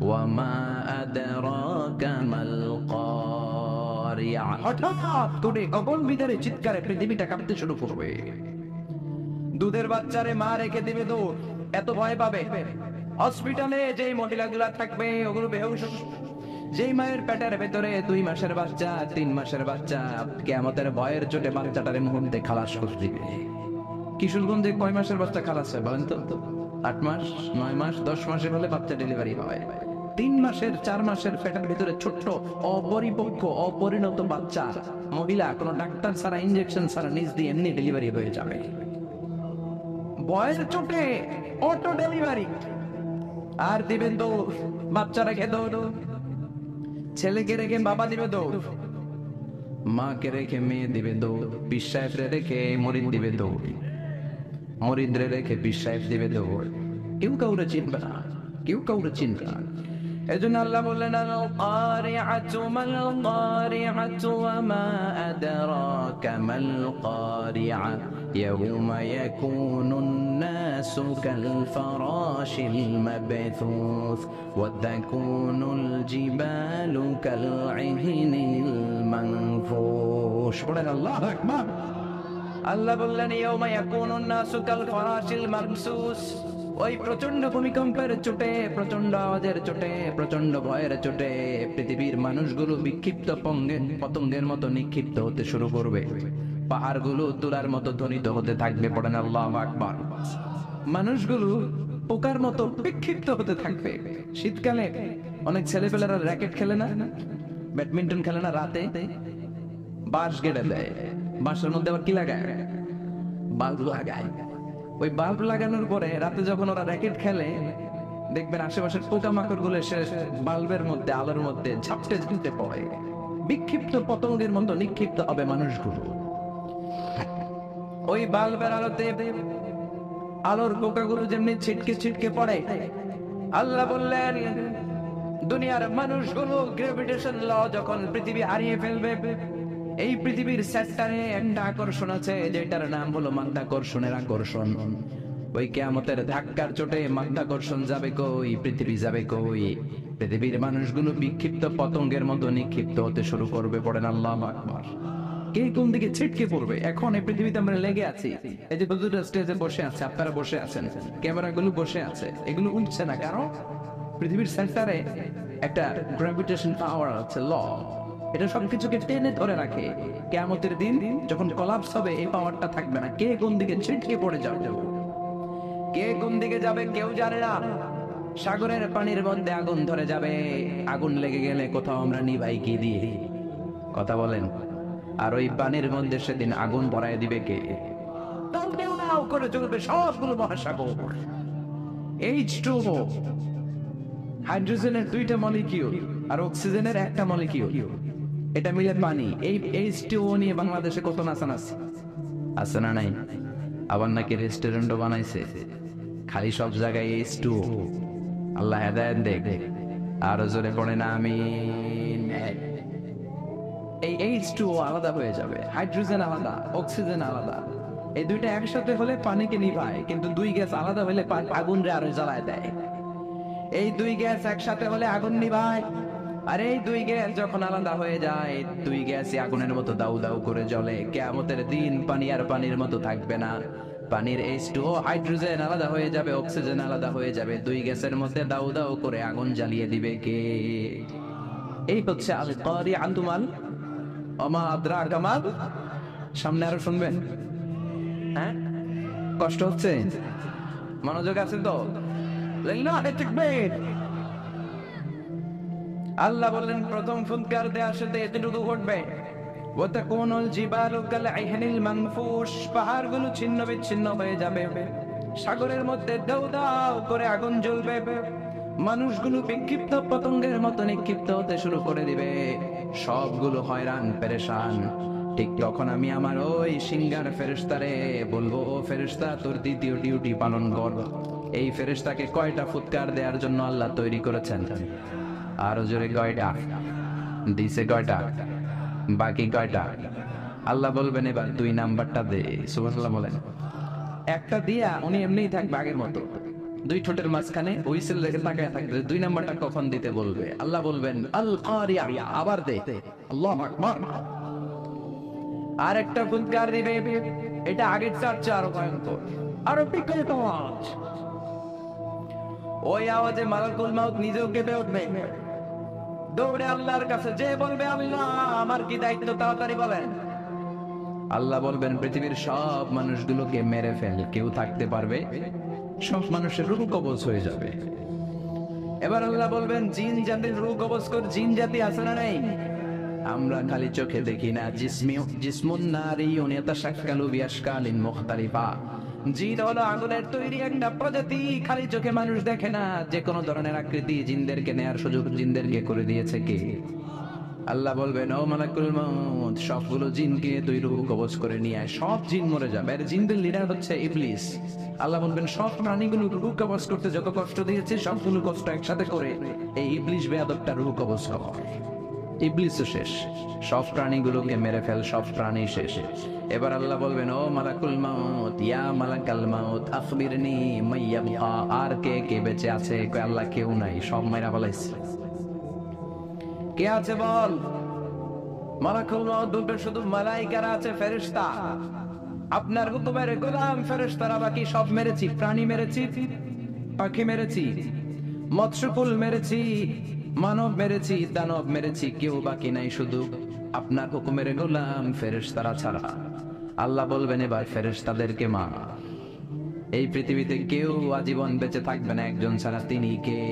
ওয়া মা আদরাকা মাল কারিআ। হঠাৎ করে গগন বিদারে চিৎকারে পৃথিবীটা কাঁপতে শুরু করবে। দুধের বাচ্চারে মা রেখে দিবে দৌড়, এত ভয় পাবে। হসপিটালে যেই মহিলাগুলা থাকবে ওগুলো বেহুশ। যেই মায়ের পেটের ভেতরে 2 মাসের বাচ্চা, 3 মাসের বাচ্চা, কিয়ামতের ভয়ের চোটে বাচ্চাটারে মুহূর্তে খালাস করে দিবে। কিশোরগঞ্জে কয় মাসের বাচ্চা খালাস হয় বলেন তো? 8 মাস, 9 মাস, 10 মাসের হলে বাচ্চা ডেলিভারি হয়। 3 মাসের 4 মাসের পেটের ভিতরে ছোট্ট অপরিপক্ক অপরিণত বাচ্চা মহিলা কোনো ডাক্তার ছাড়া, ইনজেকশন ছাড়া নিজ দিয়ে এমনি ডেলিভারি হয়ে যাবে। বয়ের চোটে অটো ডেলিভারি। আর দিবেন দৌড়, বাচ্চা রেখে দৌড়, ছেলেকে রেখে বাবা দিবে দৌড়, মাকে রেখে মেয়ে দিবে দৌড়, পীর সাহেবরে রেখে মরিদ দিবে দৌড়, মরিদরে রেখে পীর সাহেব দিবে দৌড়। কেউ কাউরে চিনবে না, কেউ কাউরে চিনবে না। এজন্য আল্লাহ বললেন আল কারিআতু মাল কারিআতু ওয়া মা আদরাকা মাল কারিআ ইয়াউমা ইয়াকুনুন নাসু কাল ফারাশিল মাবথুস ওয়া তাকুনুল জিবালু কাল ইহনিল মানফুশ। পড়েন আল্লাহু আকবার। আল্লাহ বললেন ইয়াউমা ইয়াকুনুন নাসু কাল ফারাশিল মাবসুস, ওই প্রচন্ড ভূমিকম্পের চোটে, প্রচন্ড আওয়াজের চোটে, প্রচন্ড ভয়ের চোটে পৃথিবীর মানুষগুলো বিক্ষিপ্ত পতঙ্গের মতো নিক্ষিপ্ত হতে শুরু করবে। পাহাড়গুলো তুলার মতো ধ্বনিত হতে থাকবে। পড়েন আল্লাহু আকবার। মানুষগুলো পোকার মতো বিক্ষিপ্ত হতে থাকবে। শীতকালে অনেক ছেলেপেলেরা র্যাকেট খেলে না, ব্যাডমিন্টন খেলে না, রাতে বাঁশ গেড়ে দেয়, বাঁশের মধ্যে আবার কি লাগায়? বাল্ব লাগায়। ওই বাল্ব লাগানোর পরে রাতে যখন ওরা র্যাকেট খেলে, দেখবেন আশেপাশের পোকামাকড় গুলো এসে বাল্বের মধ্যে, আলোর মধ্যে ঝাপটে ঝুলতে পড়ে। বিক্ষিপ্ত পতঙ্গের মতো নিক্ষিপ্ত হবে মানুষগুলো। ওই বাল্বের আলোতে আলোর পোকাগুলো যেমনি ছিটকে ছিটকে পড়ে, আল্লাহ বললেন দুনিয়ার মানুষগুলো গ্র্যাভিটেশন ল যখন পৃথিবী হারিয়ে ফেলবে, এই পৃথিবীর সেন্টারে একটা আকর্ষণ আছে, যেটার নাম হলো মাধ্যাকর্ষণের আকর্ষণ। ওই কিয়ামতের ধাক্কার চোটে মাধ্যাকর্ষণ যাবে কই, পৃথিবী যাবে কই? পৃথিবীর মানুষগুলো বিক্ষিপ্ত পতঙ্গের মতো নিক্ষিপ্ত হতে শুরু করবে। পড়েন আল্লাহু আকবার। কে কোন দিকে ছিটকে পড়বে? এখন এই পৃথিবীতে আমরা লেগে আছি, এই যে দুটো স্টেজে বসে আছে, আপনারা বসে আছেন, ক্যামেরাগুলো বসে আছে, এগুলো উঠছে না। কারণ পৃথিবীর সেন্টারে একটা গ্র্যাভিটেশন পাওয়ার আছে, ল, এটা সবকিছুকে টেনে ধরে রাখে। কিয়ামতের দিন যখন কোলাপস হবে, এই পাওয়ারটা থাকবে না। কে কোন দিকে ছিটকে পড়ে যাবে, কে কোন দিকে যাবে কেউ জানে না। সাগরের পানির মধ্যে আগুন ধরে যাবে, আগুন লেগে গেলে কোথাও আমরা নিভাই কি দিয়ে, কথা বলেন। আর ওই পানির মধ্যে সেদিন আগুন ভরায় দিবে কে? দাও দাও দাও করে চলবে সবগুলো মহাসাগর। H2O, হাইড্রোজেনের 2টা মলিকিউল আর অক্সিজেনের 1টা মলিকিউল, এটা মিলে পানি। এই H2O নিয়ে বাংলাদেশে কত নাচানাচি আছে না নাই? আবার নাকি রেস্টুরেন্টও বানাইছে, খালি সব জায়গায় H2O। আল্লাহ হেদায়েত দেখ। আরো জোরে পড়ে না আমিন। এই H2O আলাদা হয়ে যাবে, হাইড্রোজেন আলাদা, অক্সিজেন আলাদা। এই দুইটা একসাথে হলে পানিকে নিভায়, কিন্তু দুই গ্যাস আলাদা হলে আগুন রে আরো জ্বালায় দেয়। এই দুই গ্যাস একসাথে হলে আগুন নিভায়, আর এই দুই গ্যাস যখন আলাদা হয়ে যায়, দুই গ্যাসই আগুনের মতো দাউ দাউ করে জ্বলে। কিয়ামতের দিন পানি আর পানির মতো থাকবে না। পানির H2O, হাইড্রোজেন আলাদা হয়ে যাবে, অক্সিজেন আলাদা হয়ে যাবে। দুই গ্যাসের মধ্যে দাউ দাউ করে আগুন জ্বালিয়ে দিবে কে? এই হচ্ছে আল কারিআতু মাল ওমা আদরাকা মাল। সামনে আরো শুনবেন, হ্যাঁ? কষ্ট হচ্ছে? মনোযোগ আছে তো? লিল্লাহি তাকবীর। আল্লাহ বললেন প্রথম ফুৎকার দেওয়ার সাথে এতটুকু ঘটবে, ওয়াতাকুনুল জিবালু কালইহনিল মানফুশ, পাহাড়গুলো ছিন্ন বিচ্ছিন্ন হয়ে যাবে, সাগরের মধ্যে দাউ দাউ করে আগুন জ্বলবে, মানুষগুলো বিক্ষিপ্ত পতঙ্গের মতো নিক্ষিপ্ত হতে শুরু করে দিবে, সবগুলো হয়রান পেরেশান। ঠিক তখন আমি আমার ওই সিঙ্গার ফেরেশতারে বলবো, ও ফেরেশতা তোর দ্বিতীয় ডিউটি পালন কর। এই ফেরেশতাকে কয়টা ফুৎকার দেওয়ার জন্য আল্লাহ তৈরি করেছেন? আরো জোরে কয়টা দিছে? কয়টা? বাকি কয়টা? আল্লাহ বলবেন এবার 2 নাম্বারটা দে। সুবহানাল্লাহ বলেন। একটা দিয়া উনি এমনিই থাকবে আগের মতো, 2 ঠোঁটের মাঝখানে হুইসেল রেখে তাকায় থাকবে। 2 নাম্বারটা কখন দিতে বলবে? আল্লাহ বলবেন আল কারিয়া, আবার দে। আল্লাহু আকবার। আর একটা ফুৎকার দিবে, এটা আগের চার্চে আরো ভয়ঙ্কর, আরো বিকট আওয়াজ। ওই আওয়াজে মালাকুল মাউত নিজেও কেঁপে উঠবে, দৌড়ে আল্লাহর কাছে যে বলবে আল্লাহ আমার কি দায়িত্ব, তাড়াতাড়ি বলেন। আল্লাহ বলবেন পৃথিবীর সব মানুষগুলোকে মেরে ফেল, কেউ থাকতে পারবে? সব মানুষের রূহ কবজ হয়ে যাবে। এবার আল্লাহ বলবেন জিন জাতির রূহ কবজ কর। জিন জাতি আছে না নাই? আমরা খালি চোখে দেখি না। জিসমুন নারিয়ুন ইয়াতাশাক্কালু বিআশকালিন মুখতালিফা। জিন হলো আগুনের তৈরি একটা প্রজাতি, খালি চোখে মানুষ দেখে না। যে কোনো ধরনের আকৃতি জিনদেরকে নেয়ার সুযোগ জিনদেরকে করে দিয়েছে কে? আল্লাহ বলবেন ও মালাকুল মাউত, সবগুলো জিনকে তুই রূহ কবজ করে নিয়ে আয়। সব জিন মরে যাবে। আর জিনদের লিডার হচ্ছে ইবলিস। আল্লাহ বলবেন সব প্রাণীগুলো রূহ কবজ করতে যত কষ্ট দিয়েছে, সবগুলো কষ্ট একসাথে করে এই ইবলিস বেয়াদবটা রূহ কবজ কর। ইবলিসও শেষ, সব প্রাণীগুলোকে মেরে ফেল, সব প্রাণী শেষ। এবার আল্লাহ বলবেন ও মালাকুল মাউত, ইয়া মালাকাল মাউত আখবিরনি মাইয়াবকা, আর কে কে বেঁচে আছে? কই আল্লাহ কেউ নাই, সব মাইরা ফেলাইছে। কে আছে বল? মালাকুল মাউত বলবে শুধু মালাইকারা আছে, ফেরেশতা। আপনার হুকুমের গোলাম ফেরেশতারা বাকি সব মেরেছি। প্রাণী মেরেছি, পাখি মেরেছি, মৎস্যকুল মেরেছি, মানব মেরেছি, দানব মেরেছি, কেউ বাকি নাই শুধু আপনার হুকুমের গোলাম ফেরেশতারা ছাড়া। আল্লাহ বলবেন এবার ফেরেশতাদেরকে মা। এই পৃথিবীতে কেউ আজীবন বেঁচে থাকবে না একজন ছাড়া, তিনি কে?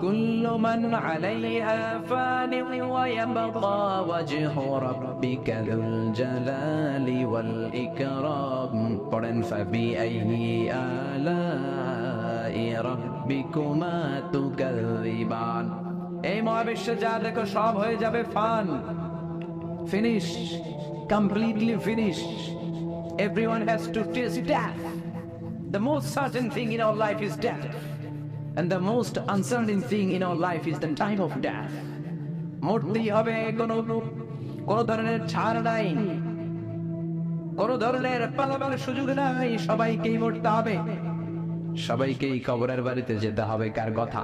কুল্লু মান আলাইহা ফানি ওয়া ইয়াবকা ওয়াজহু রাব্বিকা যুল জালালি ওয়াল ইকরাম। পড়েন ফাবিআইহি আলাই রাব্বিকুমা তুকাযযিবান। এই মহাবিশ্বে যা দেখো সব হয়ে যাবে fun, finish, completely finish. Everyone has to taste death. The most certain thing in our life is death, and the most uncertain thing in our life is the time of death. মরতেই হবে, কোনো ধরনের ছাড় নাই, কোনো ধরনের পালাবার সুযোগ নাই। সবাইকেই মরতে হবে, সবাইকেই কবরের বাড়িতে যেতে হবে। কার কথা?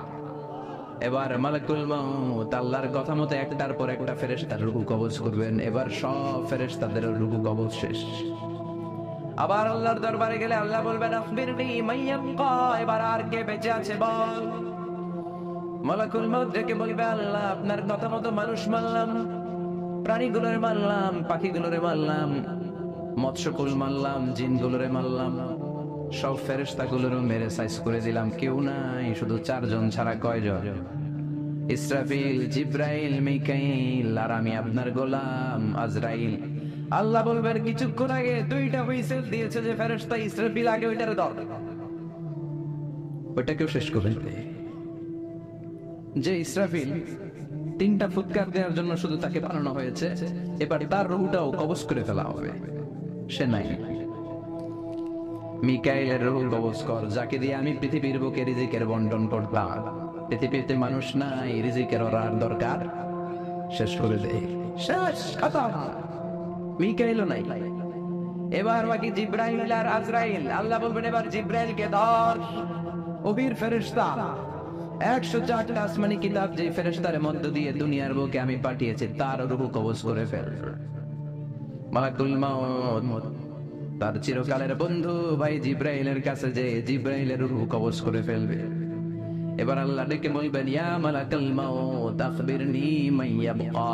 এবার মালাকুল মাউত আল্লাহর কথা মতো একটার পর একটা ফেরেশতার রূহ কবজ করবেন। এবার সব ফেরেশতাদের রূহ কবজ শেষ। আবার আল্লাহর দরবারে গেলে আল্লাহ বলবেন আখবিরনি মাইয়াবকা, এবার আর কে বেঁচে আছে বল। মালাকুল মউত ডেকে বলবে, আল্লাহ আপনার কথা মতো মানুষ মারলাম, প্রাণীগুলোরে মারলাম, পাখিগুলোরে মারলাম, মৎস্যকুল মারলাম, জিনগুলোরে মারলাম, সব ফেরেশতাগুলোরও মেরে সাইজ করে দিলাম, কেউ নাই, শুধু 4 জন ছাড়া। কয়জন? ইসরাফিল, জিব্রাইল, মিকাইল, আর আমি আপনার গোলাম আজরাইল। আল্লাহ বলবেন, কিছুক্ষণ আগে 2টা হুইসেল দিয়েছে যে ফেরেশতা ইসরাফিল, আগে ওইটারে ধর, ওইটাকেও শেষ করে দে। যে ইসরাফিল 3টা ফুৎকার দেওয়ার জন্য শুধু তাকে বানানো হয়েছে, এবার তার রূহটাও কবজ করে ফেলা হবে, সে নাই। মিকাইলের রূহ কবজ কর, যাকে দিয়ে আমি পৃথিবীর বুকে রিজিকের বন্টন করতাম। পৃথিবীতে মানুষ নাই, রিজিকের ওরার দরকার, শেষ করে দে, শেষ, খতম। মিকাইলও নাই। এবার বাকি জিব্রাইল আর আজরাইল। আল্লাহ বলবেন, এবার জিব্রাইলকে ধর, ওহির ফেরেশতা। 104টা আসমানি কিতাব যে ফেরেশতার মধ্য দিয়ে দুনিয়ার বুকে আমি পাঠিয়েছি, তার রূহ কবজ করে ফেল। মালাকুল মউত তার চিরকালের বন্ধু ভাই জিব্রাইলের কাছে যে জিব্রাইলের রূহ কবজ করে ফেলবে। এবার আল্লাহ ডেকে বলবেন, ইয়া মালাকুল মউত আখবিরনি মাইয়াবকা,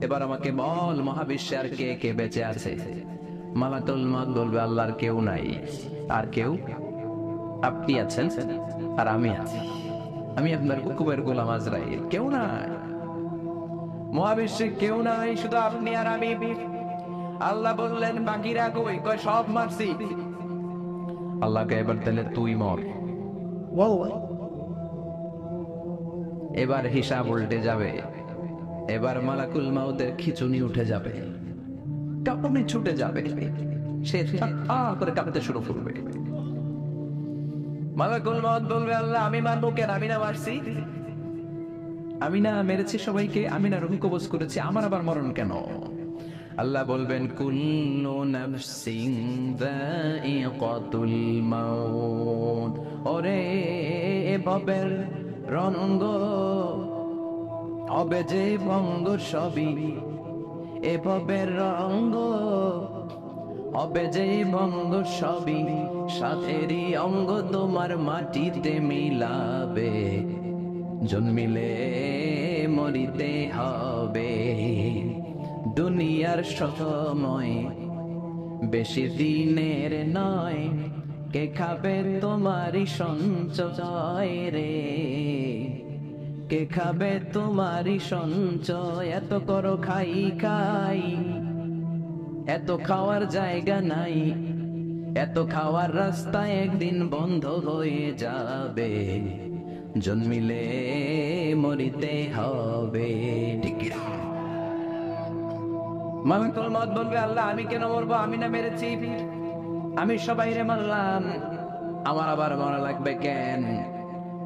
এবার আমাকে বল মহাবিশ্বে আর কে কে বেঁচে আছে। মালাকুল মউত বলবে, আল্লাহর কেউ নাই। আর কেউ? আপনি আছেন আর আমি আছি, আমি আপনার হুকুমের গোলাম আজরাইল, কেউ নাই, মহাবিশ্বে কেউ নাই, শুধু আপনি আর আমি। আল্লাহ বললেন, বাকিরা কই? কয় সব মারছি। আল্লাহকে এবার তাহলে তুই মর। এবার হিসাব উল্টে যাবে। এবার মালাকুল মউতের খিচুনি উঠে যাবে, কাঁপুনি ছুটে যাবে, সে করে কাঁপতে শুরু করবে। মালাকুল মউত বলবে, আল্লাহ আমি মারবো কেন? আমি না মারছি, আমি না মেরেছি সবাইকে, আমি না রূহ কবজ করেছি, আমার আবার মরণ কেন? আল্লাহ বলবেন, কুল্লু নাফসিন যায়িকাতুল মাউত, ওরে ভবের রঙ্গ হবে যে ভঙ্গ সবই, এ ভবের রঙ্গ হবে যে ভঙ্গ সবই, সাথেরই অঙ্গ তোমার মাটিতে মিলাবে, জন্মিলে মরিতে হবে। দুনিয়ার সময় বেশি দিনের নয়, কে খাবে তোমারই সঞ্চয় রে, কে খাবে তোমারই সঞ্চয়। এত করো খাই খাই, এত খাওয়ার জায়গা নাই, এত খাওয়ার রাস্তা একদিন বন্ধ হয়ে যাবে, জন্মিলে মরিতে হবে। ঠিক মালাকুল মউত বলবে, আল্লাহ আমি কেন মরবো? আমি না মেরেছি, আমি সবাইরে মারলাম, আমার আবার মরা লাগবে কেন?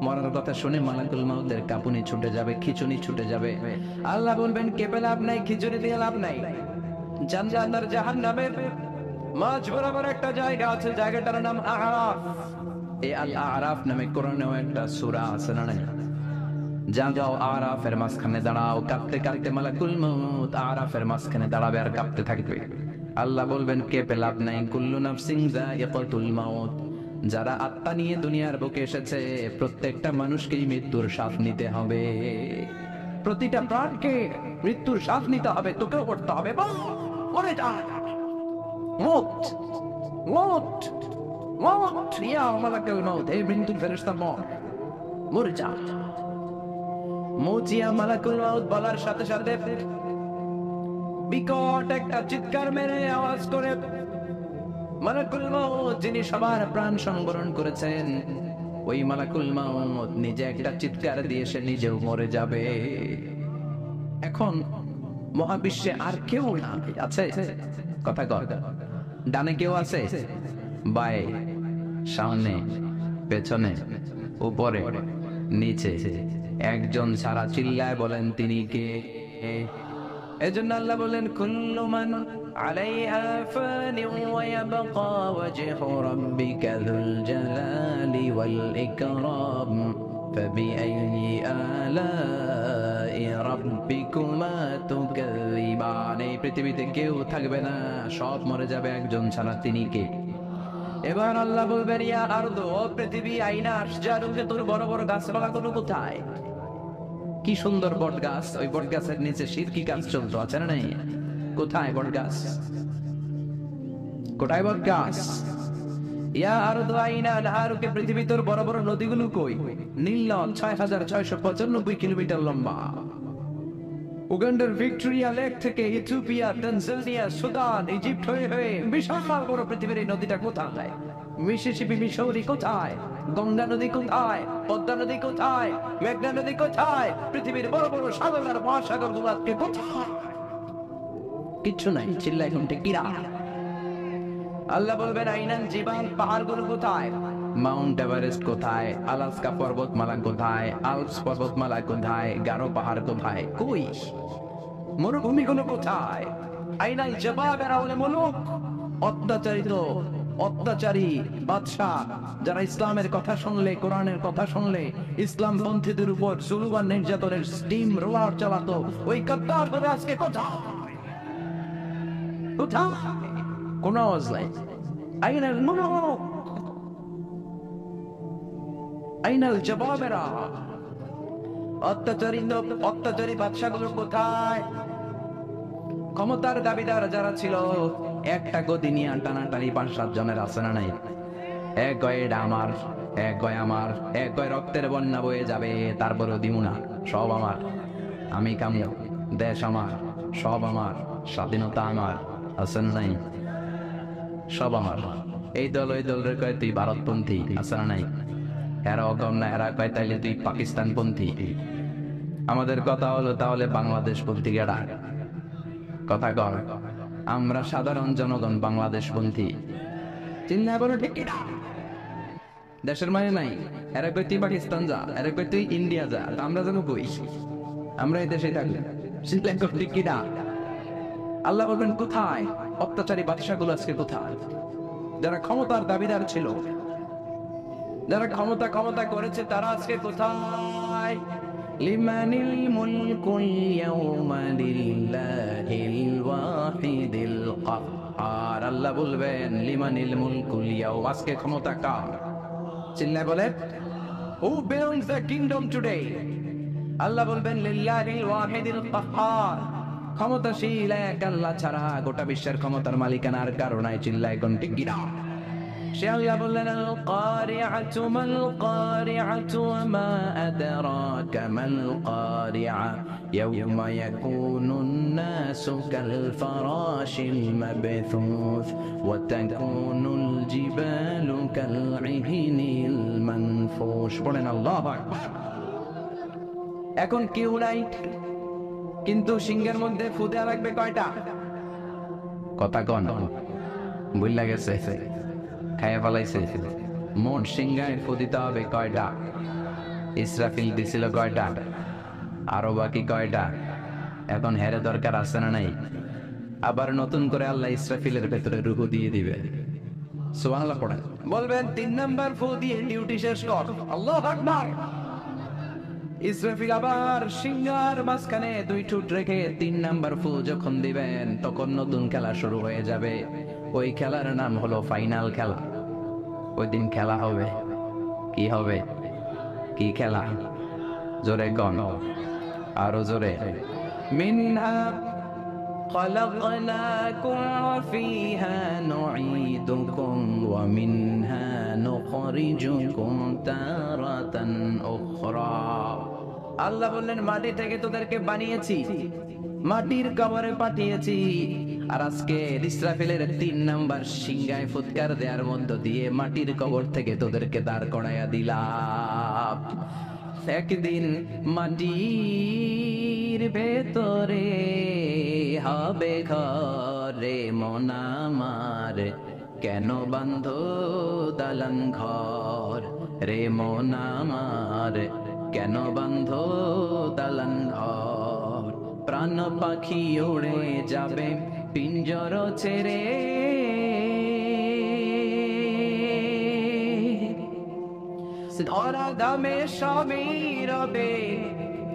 মরার কথা শুনে মালাকুল মউতের কাঁপুনি ছুটে যাবে, খিচুনি ছুটে যাবে। আল্লাহ বলবেন, কেঁপে লাভ নাই, খিচুনি দিয়ে লাভ নাই। জান্নাত আর জাহান্নামের মাঝ বরাবর একটা জায়গা আছে, জায়গাটার নাম আরাফ। এই আল আরাফ নামে কোরআনেও একটা সূরা আছে না? যাও আরাফের মাঝখানে দাঁড়াও, কাঁপতে কাঁপতে মালাকুল মউত আরাফের মাঝখানে দাঁড়াবে আর কাঁপতে থাকবে। আল্লাহ বলবেন, কেঁপে লাভ নাই, কুল্লু নাফসিন যায়িকাতুল মাউত, যারা আত্মা নিয়ে দুনিয়ার বুকে এসেছে প্রত্যেকটা মানুষকেই মৃত্যুর শ্বাস নিতে হবে, প্রতিটা প্রাণকে মৃত্যুর শ্বাস নিতে হবে, তোকেও করতে হবে। মরে যা, মউত মউত মউত, ইয়া মালাকুল মউত, হে মৃত্যুর ফেরেশতা মরে যা। মৌজিয়া মালাকুল মউত বলার সাথে সাথে বিকট একটা চিৎকার মেরে আওয়াজ করে মালাকুল মউত, যিনি সবার প্রাণ সংবরণ করেছেন, ওই মালাকুল মউত নিজে একটা চিৎকার দিয়ে সে নিজেও মরে যাবে। এখন মহাবিশ্বে আর কেউ না আছে? কথা কর, ডানে কেউ আছে? বায়ে, সামনে, পেছনে, উপরে, নিচে, একজন ছাড়া চিল্লায় বলেন, তিনি কে? এজন্য আল্লাহ বলেন, কুল্লু মান আলাইহা ফানি ওয়া ইয়াবকা ওয়াজহু রাব্বিকা যুল জালালি ওয়াল ইকরাম ফাবিআইয়ি আলাই রাব্বিকুমা তুকাযিবান। এই পৃথিবীতে কেউ থাকবে না, সব মরে যাবে, একজন ছাড়া, তিনি কে? এবার আল্লাহ বলবেন, ইয়া আরদু, ও পৃথিবী, আইনা আশজারুকে, তোর বড় বড় গাছপালাগুলো কোথায়? কি সুন্দর বট গাছ, ওই বট গাছের নিচে শিরকি কাজ চলতো, আছে না নাই? কোথায় বট গাছ? কোথায় বট গাছ? ইয়া আরদু আইনা নাহারুকে, পৃথিবী তোর বড় বড় নদীগুলো কই? নীল নদ ৬,৬৯৫ কিলোমিটার লম্বা। উগান্ডার ভিক্টোরিয়া লেক থেকে ইথিওপিয়া, তানজানিয়া, সুদান, ইজিপ্ট হয়ে হয়ে বিশাল বড় পৃথিবীর এই নদীটা কোথায়? মিসিসিপি, মিসৌরি কোথায়? গঙ্গা নদী কোথায়? পদ্মা নদী কোথায়? মেঘনা নদী কোথায়? পৃথিবীর বড় বড় সাগর আর মহাসাগর গুলো আজকে কোথায়? কিচ্ছু নাই। চিল্লা এখন ঠিক কিরা? আল্লাহ বলবেন আইনান জিবাল, পাহাড়গুলো কোথায়? মাউন্ট এভারেস্ট কোথায়? আলাস্কা পর্বতমালা কোথায়? আলপস পর্বতমালা কোথায়? গারো পাহাড় কোথায়? কই? মরুভূমিগুলো কোথায়? আইনাল জবাবেরা বলে মুলুক, অত্যাচারিত অত্যাচারী বাদশা, যারা ইসলামের কথা শুনলে, কোরআনের কথা শুনলে ইসলাম পন্থীদের উপর জুলুম আর নির্যাতনের স্টিম রোলার চালাতো, ওই গদ্দার আজকে কোথায়? কোথায়? কোন আওয়াজ নাই। আইনাল মুলুক, আইনাল জবাবেরা, অত্যাচারী বাদশাগুলো কোথায়? ক্ষমতার দাবিদার যারা ছিল, একটা গদি নিয়ে টানাটানি ৫-৭ জনের আছে না নাই? এক গয় এটা আমার, এক গয় আমার, এক গয় রক্তের বন্যা বয়ে যাবে, তারপরেও দিমু না, সব আমার, আমি কামু, দেশ আমার, সব আমার, স্বাধীনতা আমার, আছে না নাই? সব আমার। এই দল ওই দলের কয় তুই ভারতপন্থী, আছে না নাই? এরা অগম না, এরা কয় তাইলে তুই পাকিস্তানপন্থী। আমাদের কথা হলো তাহলে বাংলাদেশপন্থী গেড়া। কথা কর, আমরা সাধারণ জনগণ বাংলাদেশপন্থী। চিন্তা করো ঠিক কিনা? দেশের মানে নাই। এরা কই তুই পাকিস্তান যা, এরা কই তুই ইন্ডিয়া যা, আমরা যেন কই আমরা এই দেশে থাকলে। চিন্তা করো ঠিক কিনা? আল্লাহ বলবেন কোথায়? অত্যাচারী বাদশাগুলো আজকে কোথায়? যারা ক্ষমতার দাবিদার ছিল, যারা ক্ষমতা করেছে, তারা আজকে কোথায়? লিমানিল মুলকুল ইয়াউমা লিল্লাহিল ওয়াহিদিল কাহ্হার। আল্লাহ বলবেন লিমানিল মুলকুল ইয়াউম, আজকে ক্ষমতা কার? চিল্লায় বলে, who builds the kingdom today? আল্লাহ বলবেন লিল্লাহিল ওয়াহিদিল কাহ্হার, ক্ষমতাশীল এক আল্লাহ ছাড়া গোটা বিশ্বের ক্ষমতার মালিকানা আর কারো নাই। চিল্লায় কোন ঠিক কিনা? সে আল্লাহ বললেন আল কারিআতু মাল কারিআতু ওয়া মা আদরাকা মাল কারিআ ইয়াউমা ইয়াকুনুন নাসু কাল ফারাশিল মাবথুস ওয়া তাকুনুল জিবালু কাল ইহনিল মানফুশ। পড়েন আল্লাহু আকবার। এখন কেউ নাই, কিন্তু সিংহের মধ্যে ফু দেয়া লাগবে কয়টা? কথা কন, বুঝলা গেছে? খাইয়া ফেলাইছে। মোট সিংহায় ফু দিতে হবে কয়টা? ইসরাফিল দিছিল কয়টা? আরো বাকি কয়টা? এখন হেরে দরকার আছে না নাই? আবার নতুন করে আল্লাহ ইসরাফিলের ভেতরে রূহ দিয়ে দিবে। সুবহানাল্লাহ পড়েন। বলবেন ৩ নাম্বার ফু দিয়ে ডিউটি শেষ কর। আল্লাহু আকবার। ইসরাফিল আবার সিংহার মাঝখানে ২ ঠোঁট রেখে ৩ নাম্বার ফু যখন দিবেন, তখন নতুন খেলা শুরু হয়ে যাবে। ওই খেলার নাম হলো ফাইনাল খেলা। ওই দিন খেলা হবে। কি হবে? কি খেলা? জোরে গণ, আরো জোরে। মিনহা خلقناكم وفيها نعيدكم ومنها نخرجكم تارة أخرى। আল্লাহ বললেন মাটি থেকে তোদেরকে বানিয়েছি, মাটির কবরে পাঠিয়েছি, আর আজকে ইসরাফিলের ৩ নাম্বার সিংহায় ফুৎকার দেওয়ার মধ্য দিয়ে মাটির কবর থেকে তোদেরকে দাঁড় করাইয়া দিলাম। একদিন মাটির ভেতরে হবে ঘরে মন আমার, কেন বান্ধ দালান ঘর রে মন আমার, কেন বান্ধ দালান ঘর। প্রাণ পাখি উড়ে যাবে পিঞ্জর ছেড়ে, ধরা দামে সবই রবে,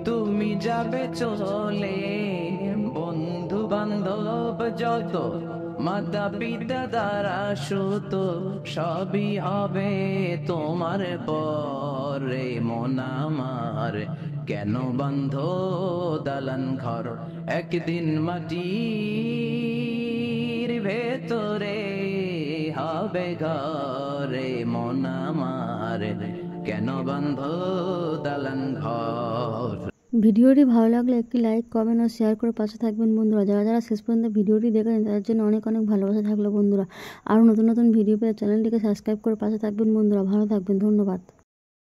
তুমি যাবে চলে। বন্ধু বান্ধব যত মাতা পিতা দ্বারা সুত সবই হবে তোমার পরে। মন আমার কেন বন্ধ দালান ঘর, একদিন মাটির ভেতরে হবে ঘরে। মন আমার কেন বন্ধ দালান ঘর। ভিডিওটি ভালো লাগলে একটি লাইক, কমেন্ট ও শেয়ার করে পাশে থাকবেন বন্ধুরা। যারা যারা শেষ পর্যন্ত ভিডিওটি দেখেন তাদের জন্য অনেক অনেক ভালোবাসা থাকলো বন্ধুরা। আরও নতুন নতুন ভিডিও পেয়ে চ্যানেলটিকে সাবস্ক্রাইব করে পাশে থাকবেন বন্ধুরা। ভালো থাকবেন, ধন্যবাদ।